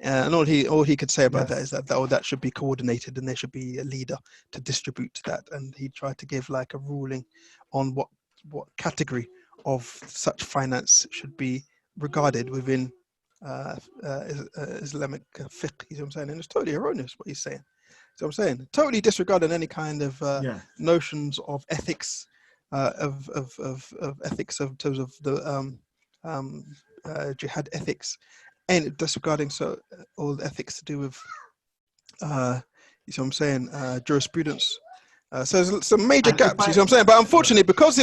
And all he could say about that is that should be coordinated and there should be a leader to distribute that. And he tried to give like a ruling on what category of such finance should be regarded within Islamic fiqh. You know what I'm saying? And it's totally erroneous what he's saying. So I'm saying totally disregarding any kind of notions of ethics, of ethics in terms of the jihad ethics. And disregarding all the ethics to do with, you see what I'm saying, jurisprudence. So there's some major gaps, you see what I'm saying? But unfortunately, because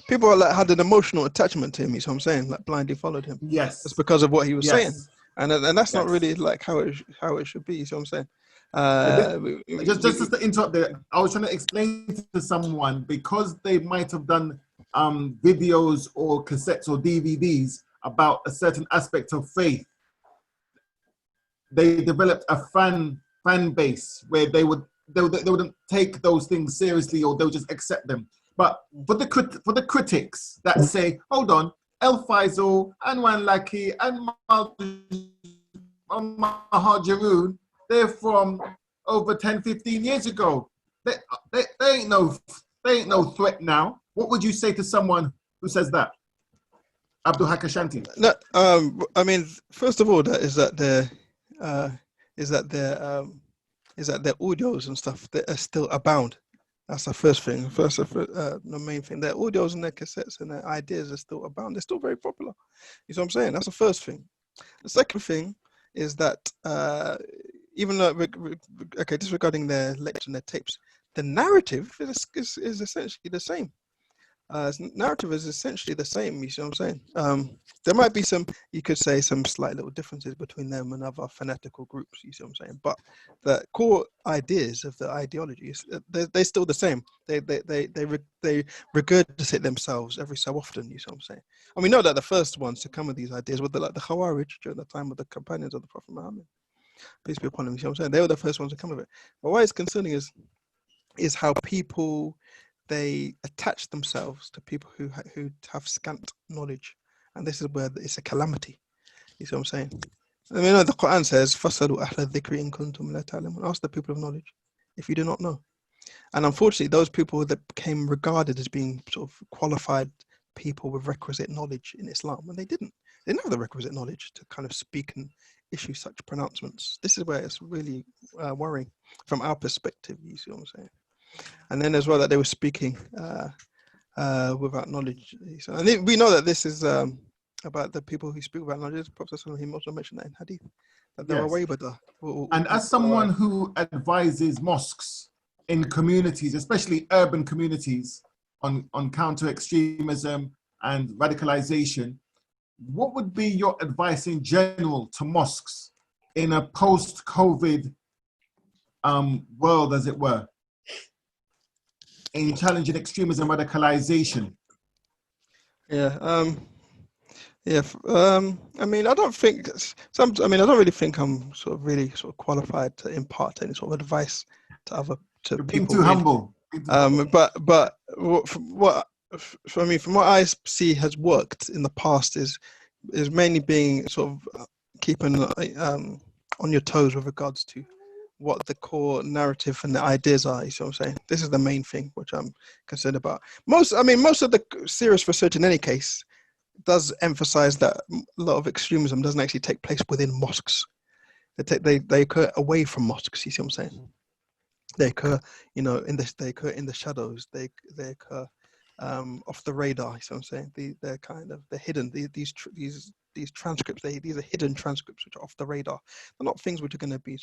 people had an emotional attachment to him, you see what I'm saying, like blindly followed him.
Yes.
It's because of what he was saying. And that's not really like how it should be, you see what I'm saying?
Just to interrupt there, I was trying to explain to someone, because they might have done videos or cassettes or DVDs about a certain aspect of faith. They developed a fan base where they wouldn't take those things seriously, or they'll just accept them. But for the critics that say, hold on, El Faisal, Anwar Laki, and Mahajaroon, they're from over 10, 15 years ago. They ain't no threat now. What would you say to someone who says that? Abdulhaq Al-Ashanti.
No, I mean, first of all, their audios and stuff that still abound. That's the first thing. The main thing. Their audios and their cassettes and their ideas are still abound. They're still very popular. You know what I'm saying? That's the first thing. The second thing is that even though, disregarding their lecture and their tapes, the narrative is essentially the same. Narrative is essentially the same, you see what I'm saying? There might be you could say some slight little differences between them and other fanatical groups, you see what I'm saying? But the core ideas of the ideologies, they're still the same. They regurgitate themselves every so often, you see what I'm saying? And we know that the first ones to come with these ideas were the Khawarij during the time of the companions of the Prophet Muhammad. Peace be upon him, you see what I'm saying? They were the first ones to come with it. But why it's concerning is how people, they attach themselves to people who have scant knowledge, and this is where it's a calamity. You see what I'm saying? I mean, the Quran says, "Fasalu ahla dhikri in kuntum la ta'lamun." Ask the people of knowledge if you do not know. And unfortunately, those people that became regarded as being sort of qualified people with requisite knowledge in Islam, when they didn't have the requisite knowledge to kind of speak and issue such pronouncements. This is where it's really worrying from our perspective. You see what I'm saying? And then as well that they were speaking without knowledge. So, and we know that this is about the people who speak without knowledge. Prophet Salam also mentioned that in Hadith, that they were way better.
And as someone who advises mosques in communities, especially urban communities, on counter-extremism and radicalization, what would be your advice in general to mosques in a post-COVID world, as it were, in challenging extremism, radicalization?
I mean, I don't really think I'm really qualified to impart any sort of advice to
You're being
people.
too humble.
But from what I see has worked in the past is mainly being keeping on your toes with regards to what the core narrative and the ideas are. You see what I'm saying? This is the main thing which I'm concerned about. Most of the serious research in any case does emphasize that a lot of extremism doesn't actually take place within mosques. They occur away from mosques. You see what I'm saying? They occur, in the shadows. They occur off the radar. You see what I'm saying? They're hidden. These transcripts. These are hidden transcripts which are off the radar. They're not things which are going to be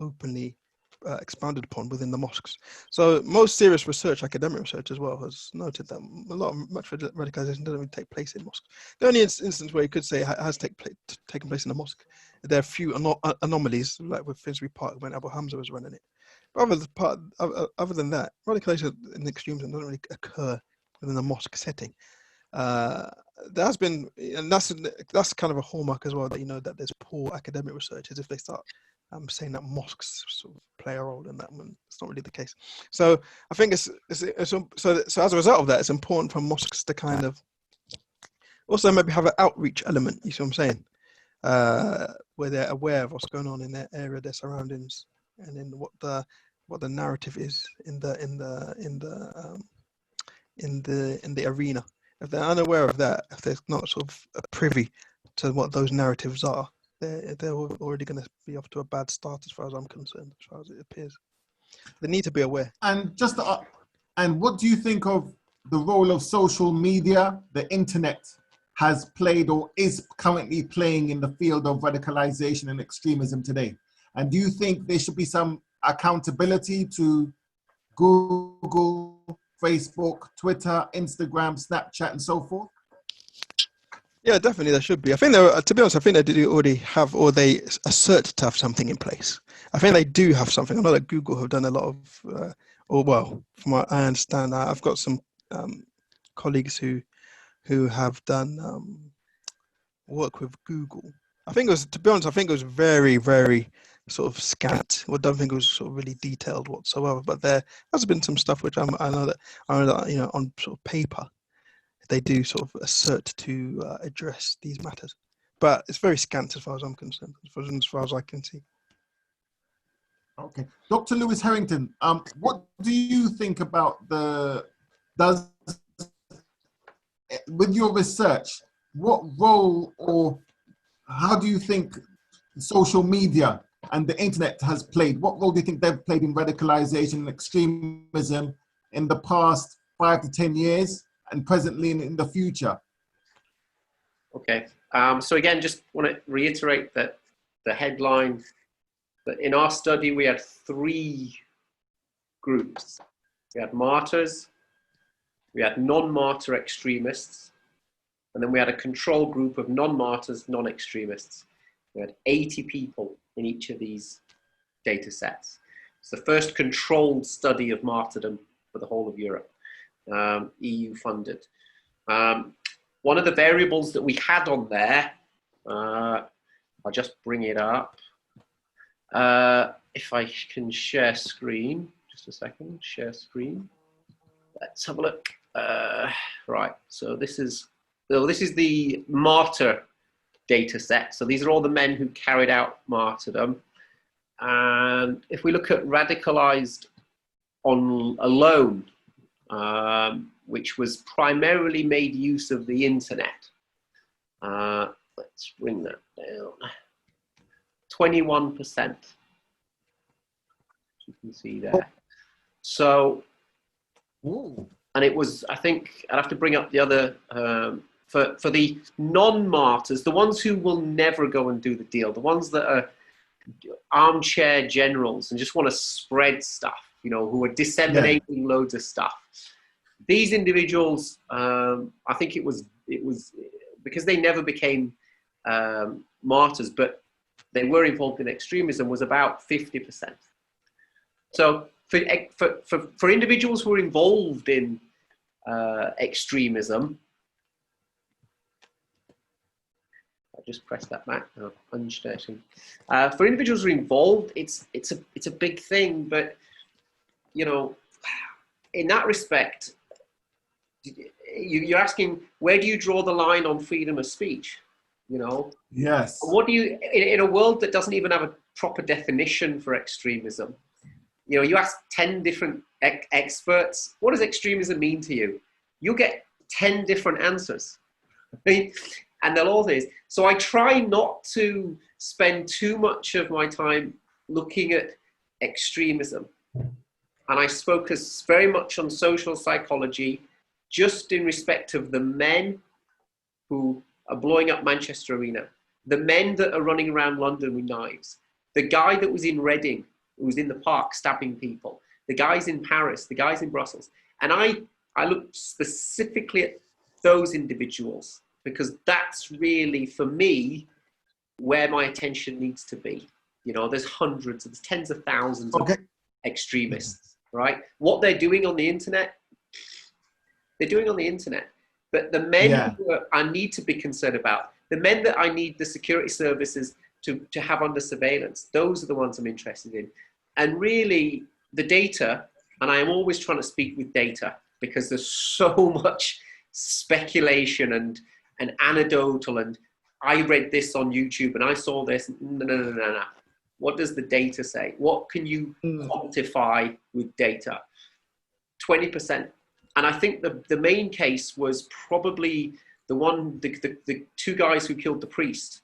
openly expounded upon within the mosques. So most serious research, academic research as well, has noted that much radicalization doesn't really take place in mosques. The only instance where you could say it has taken place in a mosque, there are a few anomalies, like with Finsbury Park when Abu Hamza was running it. But other than that, radicalization and extremism doesn't really occur within the mosque setting. There has been, and that's kind of a hallmark as well, that that there's poor academic research, as if they start saying that mosques play a role in that, when it's not really the case. So I think so as a result of that, it's important for mosques to kind of also maybe have an outreach element. You see what I'm saying? Where they're aware of what's going on in their area, their surroundings, and in what the narrative is in the arena. If they're unaware of that, if they're not privy to what those narratives are, they're already going to be off to a bad start, as far as I'm concerned, as far as it appears. They need to be aware.
And and what do you think of the role of social media, the internet, has played or is currently playing in the field of radicalization and extremism today? And do you think there should be some accountability to Google, Facebook, Twitter, Instagram, Snapchat, and so forth?
Yeah, definitely there should be. I think to be honest, I think they do already have, or they assert to have something in place. I think they do have something. I know that Google have done a lot of, from what I understand, I've got some colleagues who have done work with Google. I think it was very, very scant. I don't think it was really detailed whatsoever. But there has been some stuff which I know that on paper they do assert to address these matters. But it's very scant as far as I'm concerned, as far as I can see.
Okay, Dr. Lewis Herrington, what do you think about with your research, what role or how do you think social media and the internet has played? What role do you think they've played in radicalization and extremism in the past 5 to 10 years and presently in the future?
Okay, so again, just want to reiterate that the headline, that in our study we had 3 groups. We had martyrs, we had non-martyr extremists, and then we had a control group of non-martyrs, non-extremists. We had 80 people in each of these data sets. It's the first controlled study of martyrdom for the whole of Europe, EU funded. One of the variables that we had on there, I'll just bring it up. If I can share screen, just a second, share screen. Let's have a look. Right, so this is the martyr data set. So these are all the men who carried out martyrdom. And if we look at radicalized alone, which was primarily made use of the internet. Let's bring that down. 21%. You can see there. So,
Ooh.
and it was, I think, I'd have to bring up the other, for the non-martyrs, the ones who will never go and do the deal, the ones that are armchair generals and just want to spread stuff, you know, who are disseminating loads of stuff. These individuals, I think it was because they never became martyrs, but they were involved in extremism, was about 50%. So for individuals who are involved in extremism, I just press that back. No, for individuals who are involved, it's a big thing, but you know, in that respect, you're asking, where do you draw the line on freedom of speech? You know,
yes.
What do you, in a world that doesn't even have a proper definition for extremism, you know, you ask 10 different experts, what does extremism mean to you? You'll get 10 different answers. And they'll all say, so I try not to spend too much of my time looking at extremism. And I focus very much on social psychology, just in respect of the men who are blowing up Manchester Arena, the men that are running around London with knives, the guy that was in Reading, who was in the park stabbing people, the guys in Paris, the guys in Brussels. And I look specifically at those individuals, because that's really, for me, where my attention needs to be. You know, there's hundreds, there's tens of thousands of extremists, right? What they're doing on the internet, they're doing on the internet. But the men who I need to be concerned about, the men that I need the security services to have under surveillance, those are the ones I'm interested in. And really, the data, and I am always trying to speak with data, because there's so much speculation and anecdotal, and I read this on YouTube and I saw this. No. What does the data say? What can you quantify with data? 20%. And I think the main case was probably the two guys who killed the priest.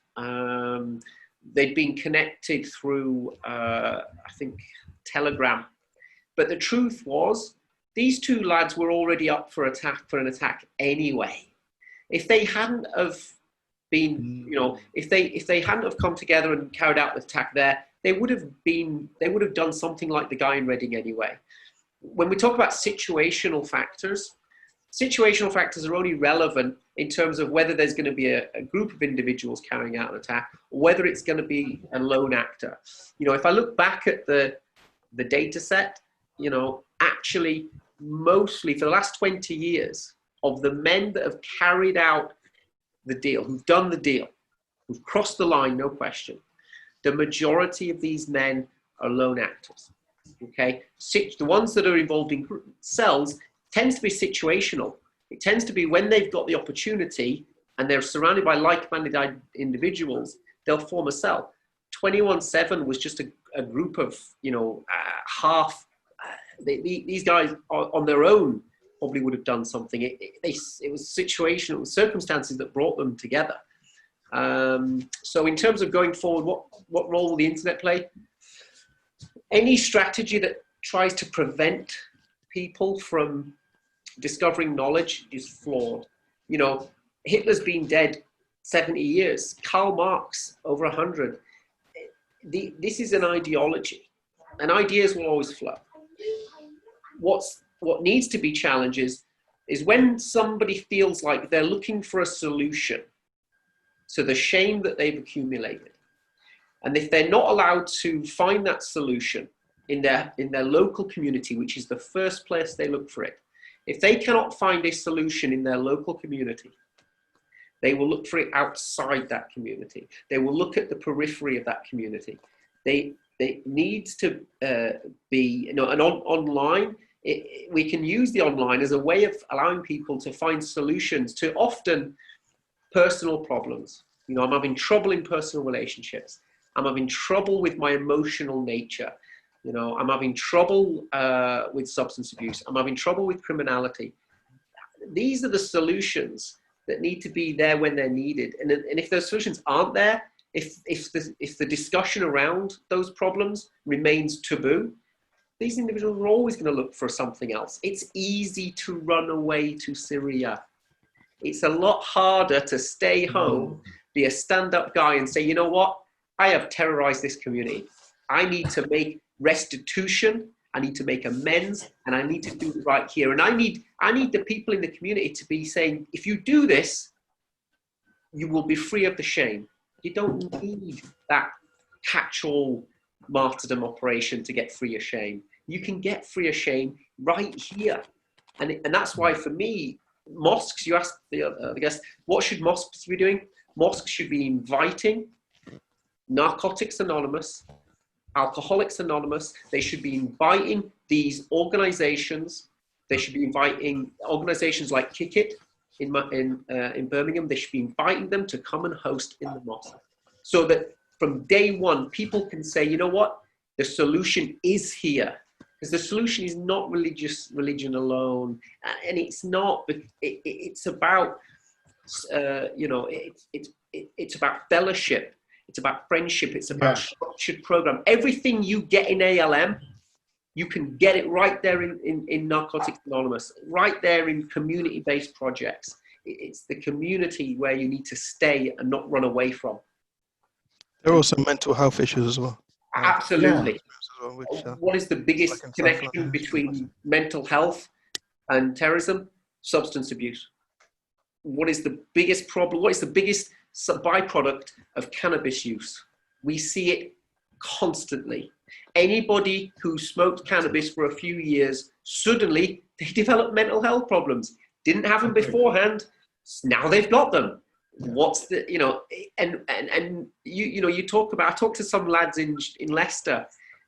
They'd been connected through, I think, Telegram. But the truth was, these two lads were already up for an attack anyway. If they hadn't have been, you know, if they hadn't have come together and carried out the attack there, they would have done something like the guy in Reading anyway. When we talk about situational factors are only relevant in terms of whether there's going to be a group of individuals carrying out an attack, or whether it's going to be a lone actor. You know, if I look back at the data set, you know, actually, mostly for the last 20 years, of the men that have carried out the deal, who've done the deal, who've crossed the line, no question, the majority of these men are lone actors. Okay, the ones that are involved in cells tends to be situational. It tends to be when they've got the opportunity and they're surrounded by like-minded individuals, they'll form a cell. 21/7 was just a group of, you know, these guys on their own probably would have done something. It was situational, it was circumstances that brought them together. So in terms of going forward, what role will the internet play? Any strategy that tries to prevent people from discovering knowledge is flawed. You know, Hitler's been dead 70 years. Karl Marx, over 100. This is an ideology, and ideas will always flow. What needs to be challenged is when somebody feels like they're looking for a solution to the shame that they've accumulated. And if they're not allowed to find that solution in their local community, which is the first place they look for it, if they cannot find a solution in their local community, they will look for it outside that community. They will look at the periphery of that community. They needs to be, you know, and online, we can use the online as a way of allowing people to find solutions to often personal problems. You know, I'm having trouble in personal relationships. I'm having trouble with my emotional nature. You know, I'm having trouble with substance abuse. I'm having trouble with criminality. These are the solutions that need to be there when they're needed. And if those solutions aren't there, if the discussion around those problems remains taboo, these individuals are always going to look for something else. It's easy to run away to Syria. It's a lot harder to stay home, be a stand-up guy and say, you know what? I have terrorized this community. I need to make restitution. I need to make amends, and I need to do it right here. And I need the people in the community to be saying, if you do this, you will be free of the shame. You don't need that catch-all martyrdom operation to get free of shame. You can get free of shame right here. And that's why, for me, mosques, you asked the other guest, what should mosques be doing? Mosques should be inviting Narcotics Anonymous, Alcoholics Anonymous. They should be inviting these organizations. They should be inviting organizations like Kick It in Birmingham. They should be inviting them to come and host in the mosque, so that from day one, people can say, you know what? The solution is here. Because the solution is not religion alone. And it's not, it's about, it's about fellowship. It's about friendship. It's about structured program. Everything you get in ALM, you can get it right there in Narcotics Anonymous, right there in community-based projects. It's the community where you need to stay and not run away from.
There are also mental health issues as well.
Absolutely.
Yeah. Which,
what is the biggest connection between mental health and terrorism? Substance abuse. What is the biggest problem? What is the biggest byproduct of cannabis use? We see it constantly. Anybody who smoked cannabis for a few years, suddenly they develop mental health problems. Didn't have them beforehand. Now they've got them. What's the, you talk about, I talked to some lads in Leicester,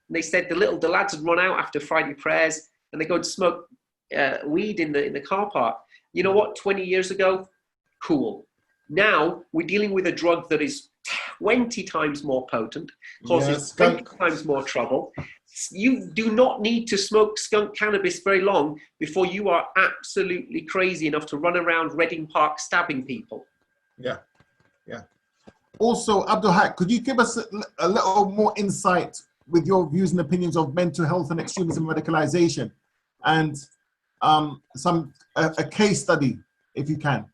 and they said the lads had run out after Friday prayers and they go and smoke weed in the car park. You know what? 20 years ago, cool. Now we're dealing with a drug that is 20 times more potent, causes 20 times more trouble. You do not need to smoke skunk cannabis very long before you are absolutely crazy enough to run around Reading Park stabbing people.
Yeah. Also, Abdulhaq, could you give us a little more insight with your views and opinions of mental health and extremism radicalization, and a case study, if you can?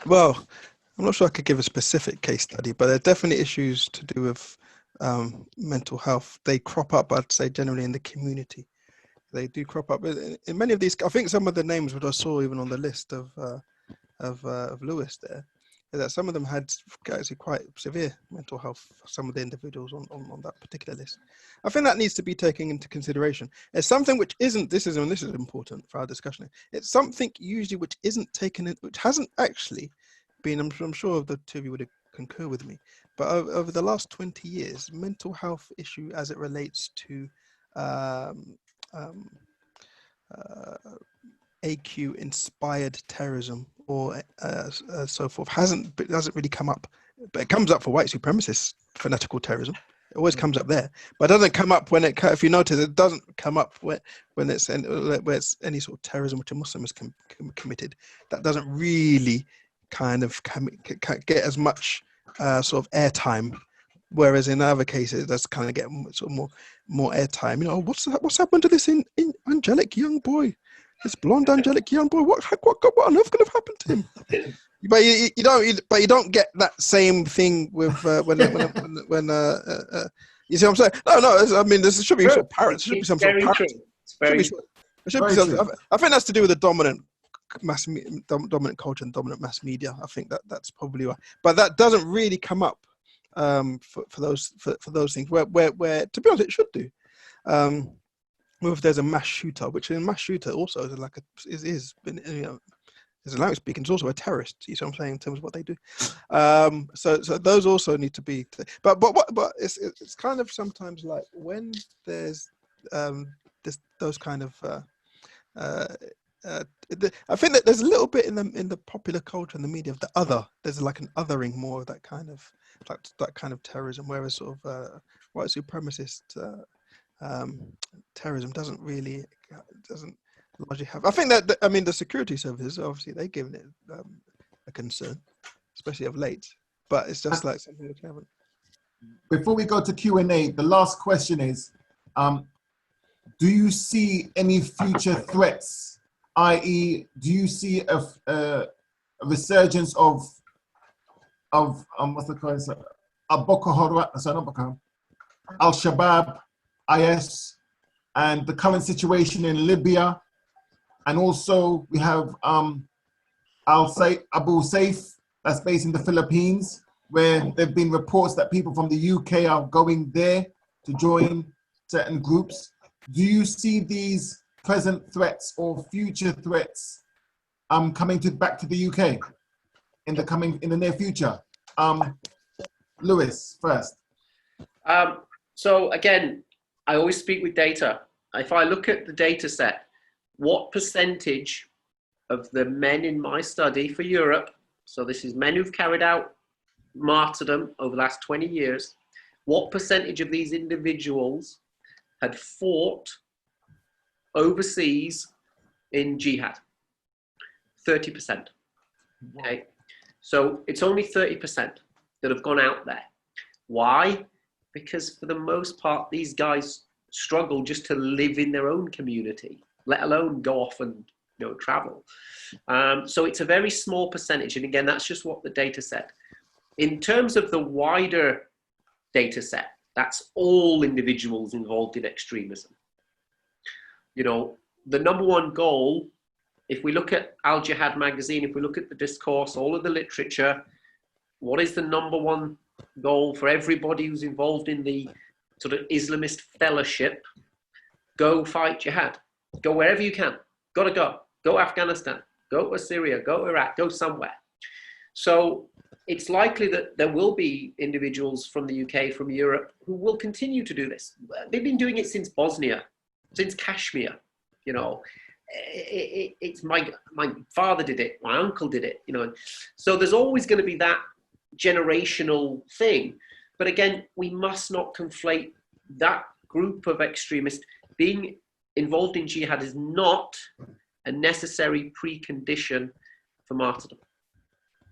Well, I'm not sure I could give a specific case study, but there are definitely issues to do with mental health. They crop up, I'd say, generally in the community. They do crop up in many of these. I think some of the names which I saw even on the list of Lewis there, is that some of them had actually quite severe mental health. Some of the individuals on that particular list. I think that needs to be taken into consideration. It's something which isn't. This is important for our discussion. It's something usually which isn't taken in, which hasn't actually been. I'm sure the two of you would concur with me. But over the last 20 years, mental health issue as it relates to AQ inspired terrorism or so forth hasn't really come up, but it comes up for white supremacist fanatical terrorism. It always comes up there, but it doesn't come up when if you notice, it doesn't come up when it's any sort of terrorism which a Muslim has committed. That doesn't really kind of get as much sort of airtime. Whereas in other cases, that's kind of get sort of more airtime. What's happened to this in angelic young boy? This blonde angelic young boy. What on earth could have happened to him? But you don't get that same thing with when you see what I'm saying? No. I mean, there should be some parents. There should be some sort of parents. I think that's to do with the dominant culture and dominant mass media. I think that's probably why. But that doesn't really come up for those things where to be honest it should do. If there's a mass shooter, which in mass shooter also is Islamic speaking, is also a terrorist. You see what I'm saying in terms of what they do. So those also need to be. But it's kind of sometimes like when there's those kind of. I think that there's a little bit in the popular culture and the media of the other. There's like an othering more of that kind of terrorism, whereas sort of white supremacist terrorism doesn't largely have. I think that the security services, obviously they've given it a concern, especially of late. But it's just like something that haven't.
before we go to Q&A, the last question is, do you see any future threats? I.e., do you see a resurgence of what's the call? Boko Haram, sorry, not Boko Haram, Al-Shabaab, IS, and the current situation in Libya, and also we have Abu Saif, that's based in the Philippines, where there have been reports that people from the UK are going there to join certain groups. Do you see these present threats or future threats coming back to the UK in the near future? Lewis, first.
So again, I always speak with data. If I look at the data set, what percentage of the men in my study for Europe, so this is men who've carried out martyrdom over the last 20 years, what percentage of these individuals had fought overseas in jihad? 30%. Okay, so it's only 30% that have gone out there. Why? Because for the most part, these guys struggle just to live in their own community, let alone go off and travel. So it's a very small percentage. And again, that's just what the data said. In terms of the wider data set, that's all individuals involved in extremism. The number one goal, if we look at Al Jihad magazine, if we look at the discourse, all of the literature, what is the number one goal for everybody who's involved in the sort of Islamist fellowship? Go fight jihad. Go wherever you can. Gotta go. Go Afghanistan. Go to Syria. Go to Iraq. Go somewhere. So it's likely that there will be individuals from the UK, from Europe, who will continue to do this. They've been doing it since Bosnia, since Kashmir. It's my father did it, my uncle did it. So there's always going to be that generational thing. But again, we must not conflate that group of extremists. Being involved in jihad is not a necessary precondition for martyrdom.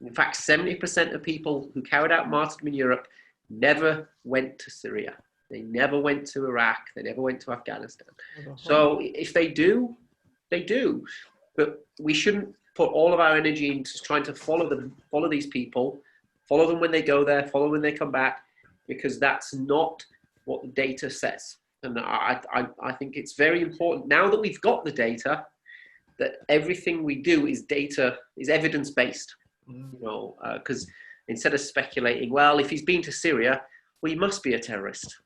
In fact, 70% of people who carried out martyrdom in Europe never went to Syria. They never went to Iraq. They never went to Afghanistan. So if they do, they do. But we shouldn't put all of our energy into trying to follow these people, follow them when they go there, follow when they come back, because that's not what the data says. And I think it's very important, now that we've got the data, that everything we do is evidence-based. Because instead of speculating, well, if he's been to Syria, well, he must be a terrorist.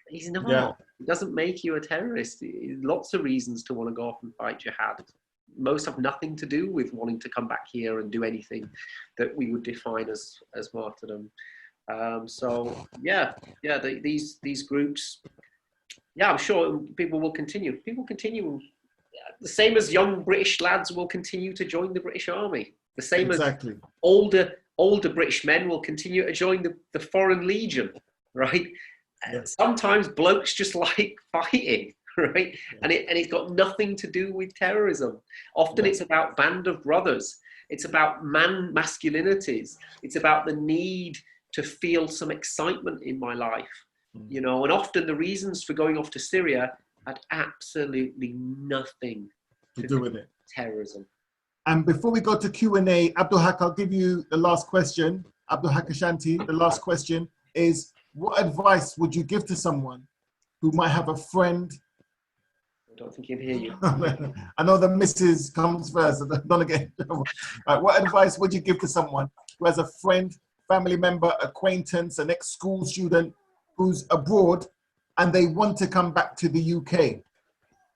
He's not. Yeah. It doesn't make you a terrorist. Lots of reasons to want to go off and fight jihad. Most have nothing to do with wanting to come back here and do anything that we would define as martyrdom. These groups, I'm sure people will continue. The same as young British lads will continue to join the British Army. The same as older British men will continue to join the Foreign Legion, right? Yes. Sometimes blokes just like fighting, right? And it's got nothing to do with terrorism. Often it's about band of brothers. It's about masculinities. It's about the need to feel some excitement in my life, and often the reasons for going off to Syria had absolutely nothing to do with it. Terrorism.
And before we go to Q&A, Abdulhaq, I'll give you the last question. Abdulhaq Al-Ashanti, the last question is, what advice would you give to someone who might have a friend?
I don't think he can hear you.
I know the missus comes first. So don't again. Right, what advice would you give to someone who has a friend, family member, acquaintance, an ex-school student who's abroad and they want to come back to the UK?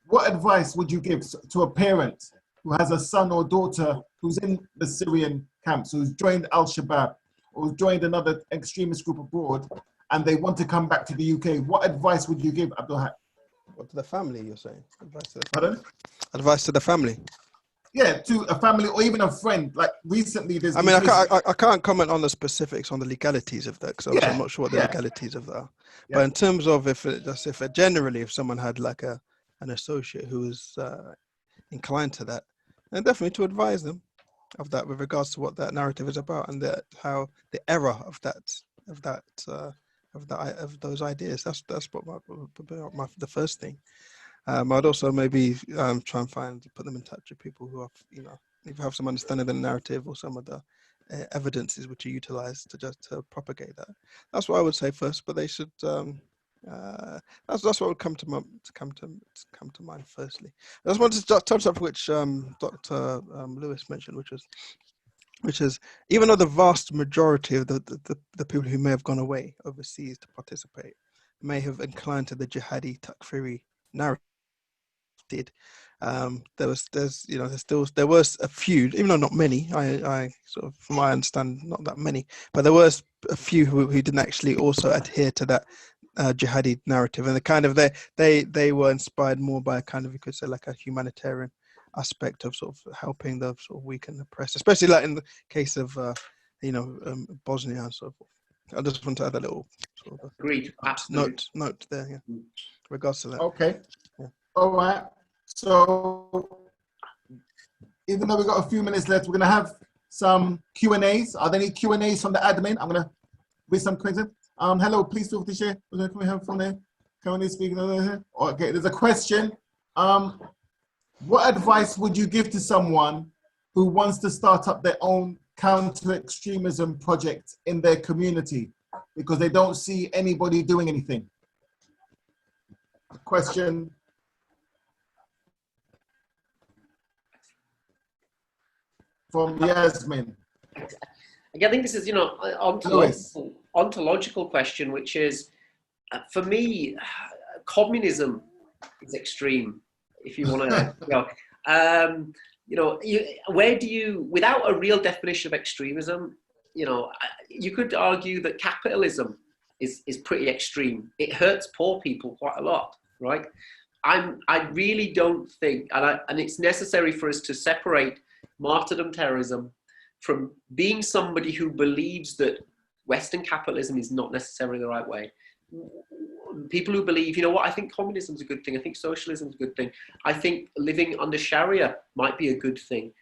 What advice would you give to a parent who has a son or daughter who's in the Syrian camps, who's joined Al-Shabaab or who's joined another extremist group abroad, and they want to come back to the UK? What advice would you give, Abdulhaq?
What, to the family, you're saying? Advice to the family.
Pardon?
Advice to the family.
Yeah, to a family or even a friend. Like recently, there's.
I mean, I can't comment on the specifics on the legalities of that, because I'm not sure what the legalities of that are. Yeah. But in terms of if someone had like an associate who was inclined to that, and definitely to advise them of that with regards to what that narrative is about, and how the error of that of those ideas. That's what the first thing. I'd also maybe try and put them in touch with people who have, if you have some understanding of the narrative or some of the evidences which are utilized to propagate that. That's what I would say first. But they should. That's what would come to mind firstly. I just wanted to touch up which Dr. Lewis mentioned, which is even though the vast majority of the people who may have gone away overseas to participate may have inclined to the jihadi takfiri narrative. There was a few, even though not many. I sort of, from my understanding, not that many, but there was a few who didn't actually also adhere to that jihadi narrative, and they were inspired more by kind of, you could say, like a humanitarian aspect of sort of helping the sort of weak and oppressed, especially like in the case of Bosnia and so forth. I just want to add a little sort of
Agreed.
note there, yeah, regards to that.
Okay.
Yeah.
All right. So even though we've got a few minutes left, we're going to have some Q&As. Are there any Q&As from the admin? I'm going to read some questions. Hello, please feel free to share. Can we have from there? Can we speak? Okay, there's a question. What advice would you give to someone who wants to start up their own counter-extremism project in their community because they don't see anybody doing anything? Question. From Yasmin.
Again, I think this is, ontological question, which is, for me, communism is extreme. If you want to, where do you, without a real definition of extremism, you could argue that capitalism is pretty extreme. It hurts poor people quite a lot, right? I really don't think, and it's necessary for us to separate martyrdom terrorism from being somebody who believes that Western capitalism is not necessarily the right way. People who believe, I think communism is a good thing. I think socialism is a good thing. I think living under Sharia might be a good thing.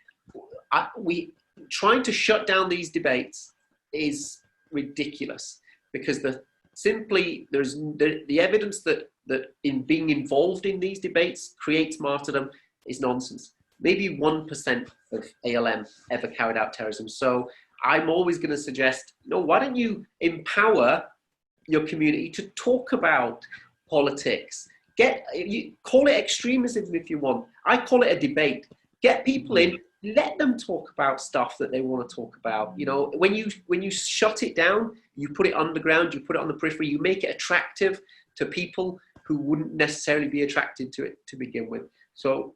Trying to shut down these debates is ridiculous because there's the evidence that in being involved in these debates creates martyrdom is nonsense. Maybe 1% of ALM ever carried out terrorism. So I'm always going to suggest, why don't you empower your community to talk about politics? You call it extremism if you want. I call it a debate. Get people in, let them talk about stuff that they want to talk about. When you shut it down, you put it underground, you put it on the periphery, you make it attractive to people who wouldn't necessarily be attracted to it to begin with. So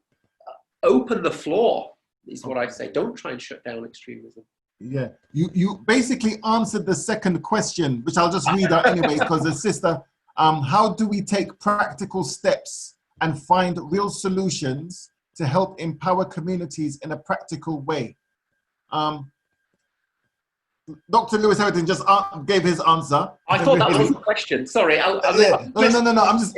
open the floor is what I say. Don't try and shut down extremism.
Yeah, you basically answered the second question, which I'll just read out anyway, because the sister, how do we take practical steps and find real solutions to help empower communities in a practical way? Dr. Lewis Herrington just gave his answer.
I thought that was the question. Sorry.
No. I'm just.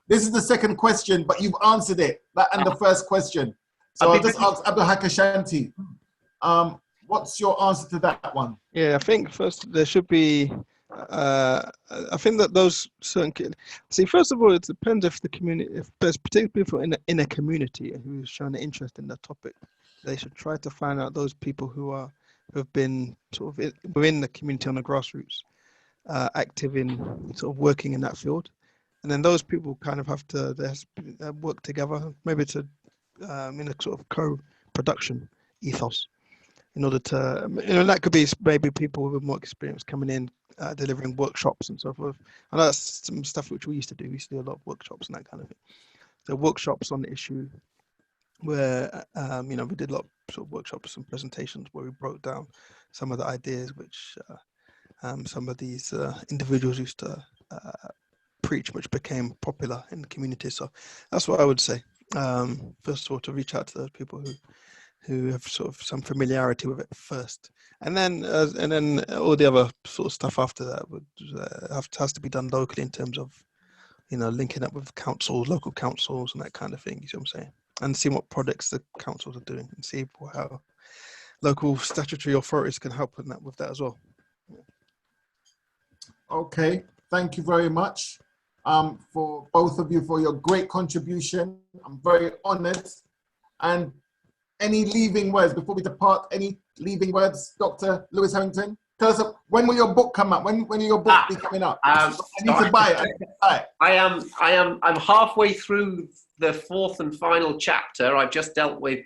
This is the second question, but you've answered it. And the first question. So I'll just ask Abdulhaq Al-Ashanti. What's your answer to that one?
Yeah, I think first there should be. I think that those certain. See, first of all, it depends if the community, if there's particular people in a community who's showing an interest in the topic, they should try to find out those people who have been sort of within the community on the grassroots, active in sort of working in that field, and then those people kind of have to work together, maybe to in a sort of co-production ethos, in order to, that could be maybe people with more experience coming in, delivering workshops and so forth. And that's some stuff which we used to do. We used to do a lot of workshops and that kind of thing. So workshops on the issue where, we did a lot of sort of workshops and presentations where we broke down some of the ideas which some of these individuals used to preach, which became popular in the community. So that's what I would say. First of all, to reach out to those people who have sort of some familiarity with it first, and then all the other sort of stuff after that would has to be done locally in terms of linking up with councils, local councils, and that kind of thing. You see what I'm saying? And see what projects the councils are doing, and see how local statutory authorities can help with that as well.
Okay, thank you very much for both of you for your great contribution. I'm very honored. And any leaving words before we depart? Any leaving words, Dr. Lewis Herrington? Tell us, when will your book come up? When will your book be coming up? I need to buy it.
I'm halfway through the fourth and final chapter. I've just dealt with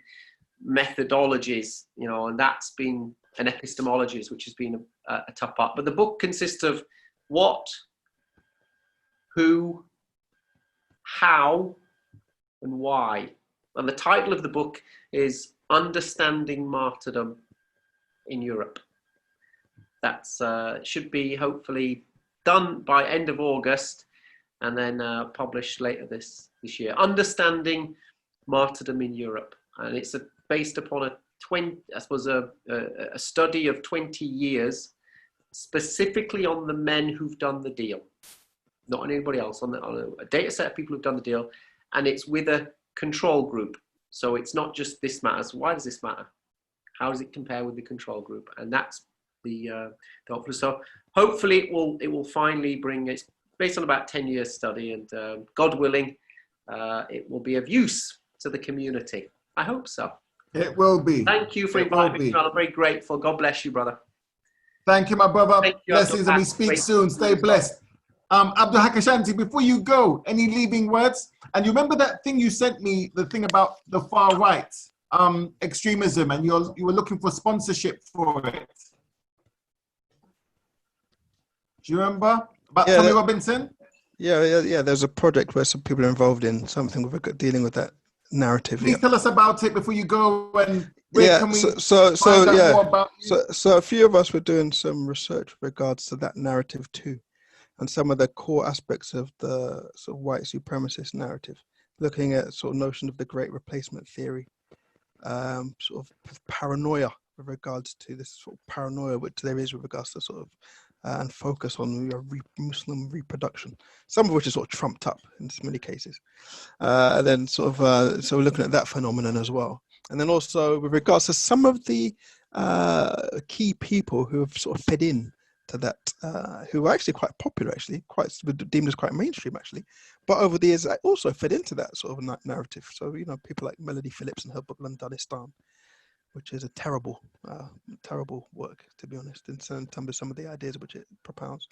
methodologies, you know, and that's been an epistemologies, which has been a tough part. But the book consists of what, who, how, and why. And the title of the book is Understanding Martyrdom in Europe. That's should be hopefully done by end of August and then published later this year. Understanding Martyrdom in Europe. And it's based upon a study of 20 years, specifically on the men who've done the deal, not on anybody else, on a data set of people who've done the deal, and it's with a control group. So it's not just this matters. Why does this matter? How does it compare with the control group? And that's the offer. So hopefully it will finally bring, it's based on about 10 years study, and God willing, it will be of use to the community. I hope so.
It will be.
Thank you for inviting me. I'm very grateful. God bless you, brother.
Thank you, my brother.
Thank you,
Blessings, and we speak soon. Stay blessed. Abdulhaq Al-Ashanti, before you go, any leaving words? And you remember that thing you sent me, the thing about the far right, extremism, and you were looking for sponsorship for it. Do you remember? About Tommy Robinson?
Yeah. There's a project where some people are involved in something with dealing with that narrative.
Please tell us about it before you go, and
can we more about you? So a few of us were doing some research with regards to that narrative too, and some of the core aspects of the sort of white supremacist narrative, looking at sort of notion of the great replacement theory, sort of paranoia with regards to this sort of paranoia which there is with regards to sort of and focus on Muslim reproduction, some of which is sort of trumped up in many cases. And then sort of, so we're looking at that phenomenon as well. And then also with regards to some of the key people who have sort of fed in to that, who are actually quite popular, actually, quite deemed as quite mainstream, actually. But over the years, I also fed into that sort of narrative. So, you know, people like Melody Phillips and her book, London, which is a terrible work, to be honest, in terms of some of the ideas which it propounds.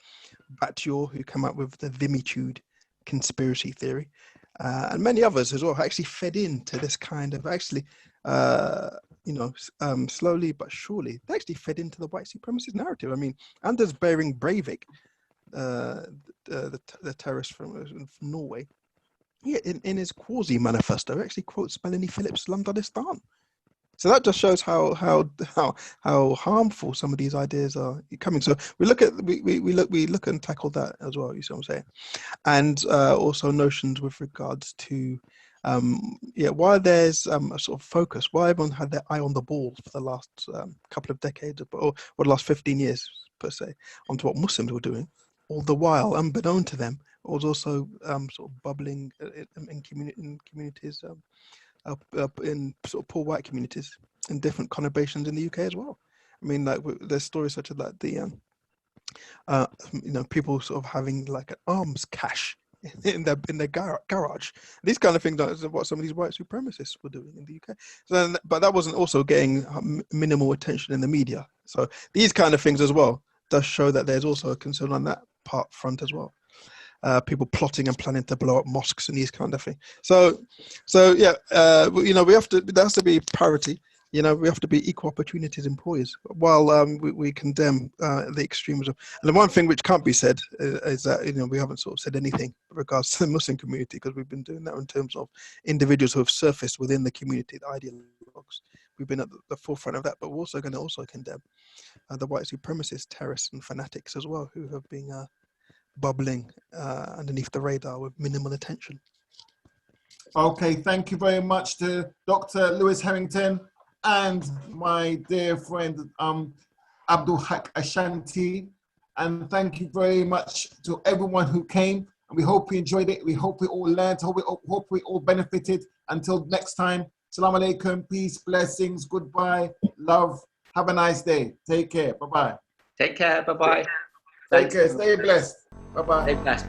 Battior, who came up with the Vimitude conspiracy theory, and many others as well, actually fed into this kind of slowly but surely, they actually fed into the white supremacist narrative. I mean, Anders Behring Breivik, the terrorist from Norway, in his quasi-manifesto, actually quotes Melanie Phillips' London. So that just shows how harmful some of these ideas are coming. So we look and tackle that as well. You see what I'm saying? And also notions with regards to why there's a sort of focus, why everyone had their eye on the ball for the last couple of decades or the last 15 years per se, onto what Muslims were doing, all the while, unbeknown to them, it was also sort of bubbling in communities. In sort of poor white communities in different conurbations in the UK as well. I mean, like there's stories such as like the people sort of having like an arms cache in their garage. These kind of things are what some of these white supremacists were doing in the UK. So, but that wasn't also getting minimal attention in the media. So these kind of things as well does show that there's also a concern on that front as well. People plotting and planning to blow up mosques and these kind of things. So yeah, we have to. There has to be parity. You know, we have to be equal opportunities employers. While we condemn the extremism, and the one thing which can't be said is that we haven't sort of said anything with regards to the Muslim community, because we've been doing that in terms of individuals who have surfaced within the community, the ideologues. We've been at the forefront of that, but we're also going to condemn the white supremacist terrorists and fanatics as well, who have been bubbling underneath the radar with minimal attention.
Okay, thank you very much to Dr. Lewis Herrington and my dear friend Abdulhaq Al-Ashanti, and thank you very much to everyone who came, and we hope you enjoyed it. We hope we all learned, hope we all benefited. Until next time, Salam alaikum, peace, blessings, goodbye, love, have a nice day, take care, bye-bye.
Take care, bye-bye.
Take care. Stay blessed. Bye-bye.
Stay blessed.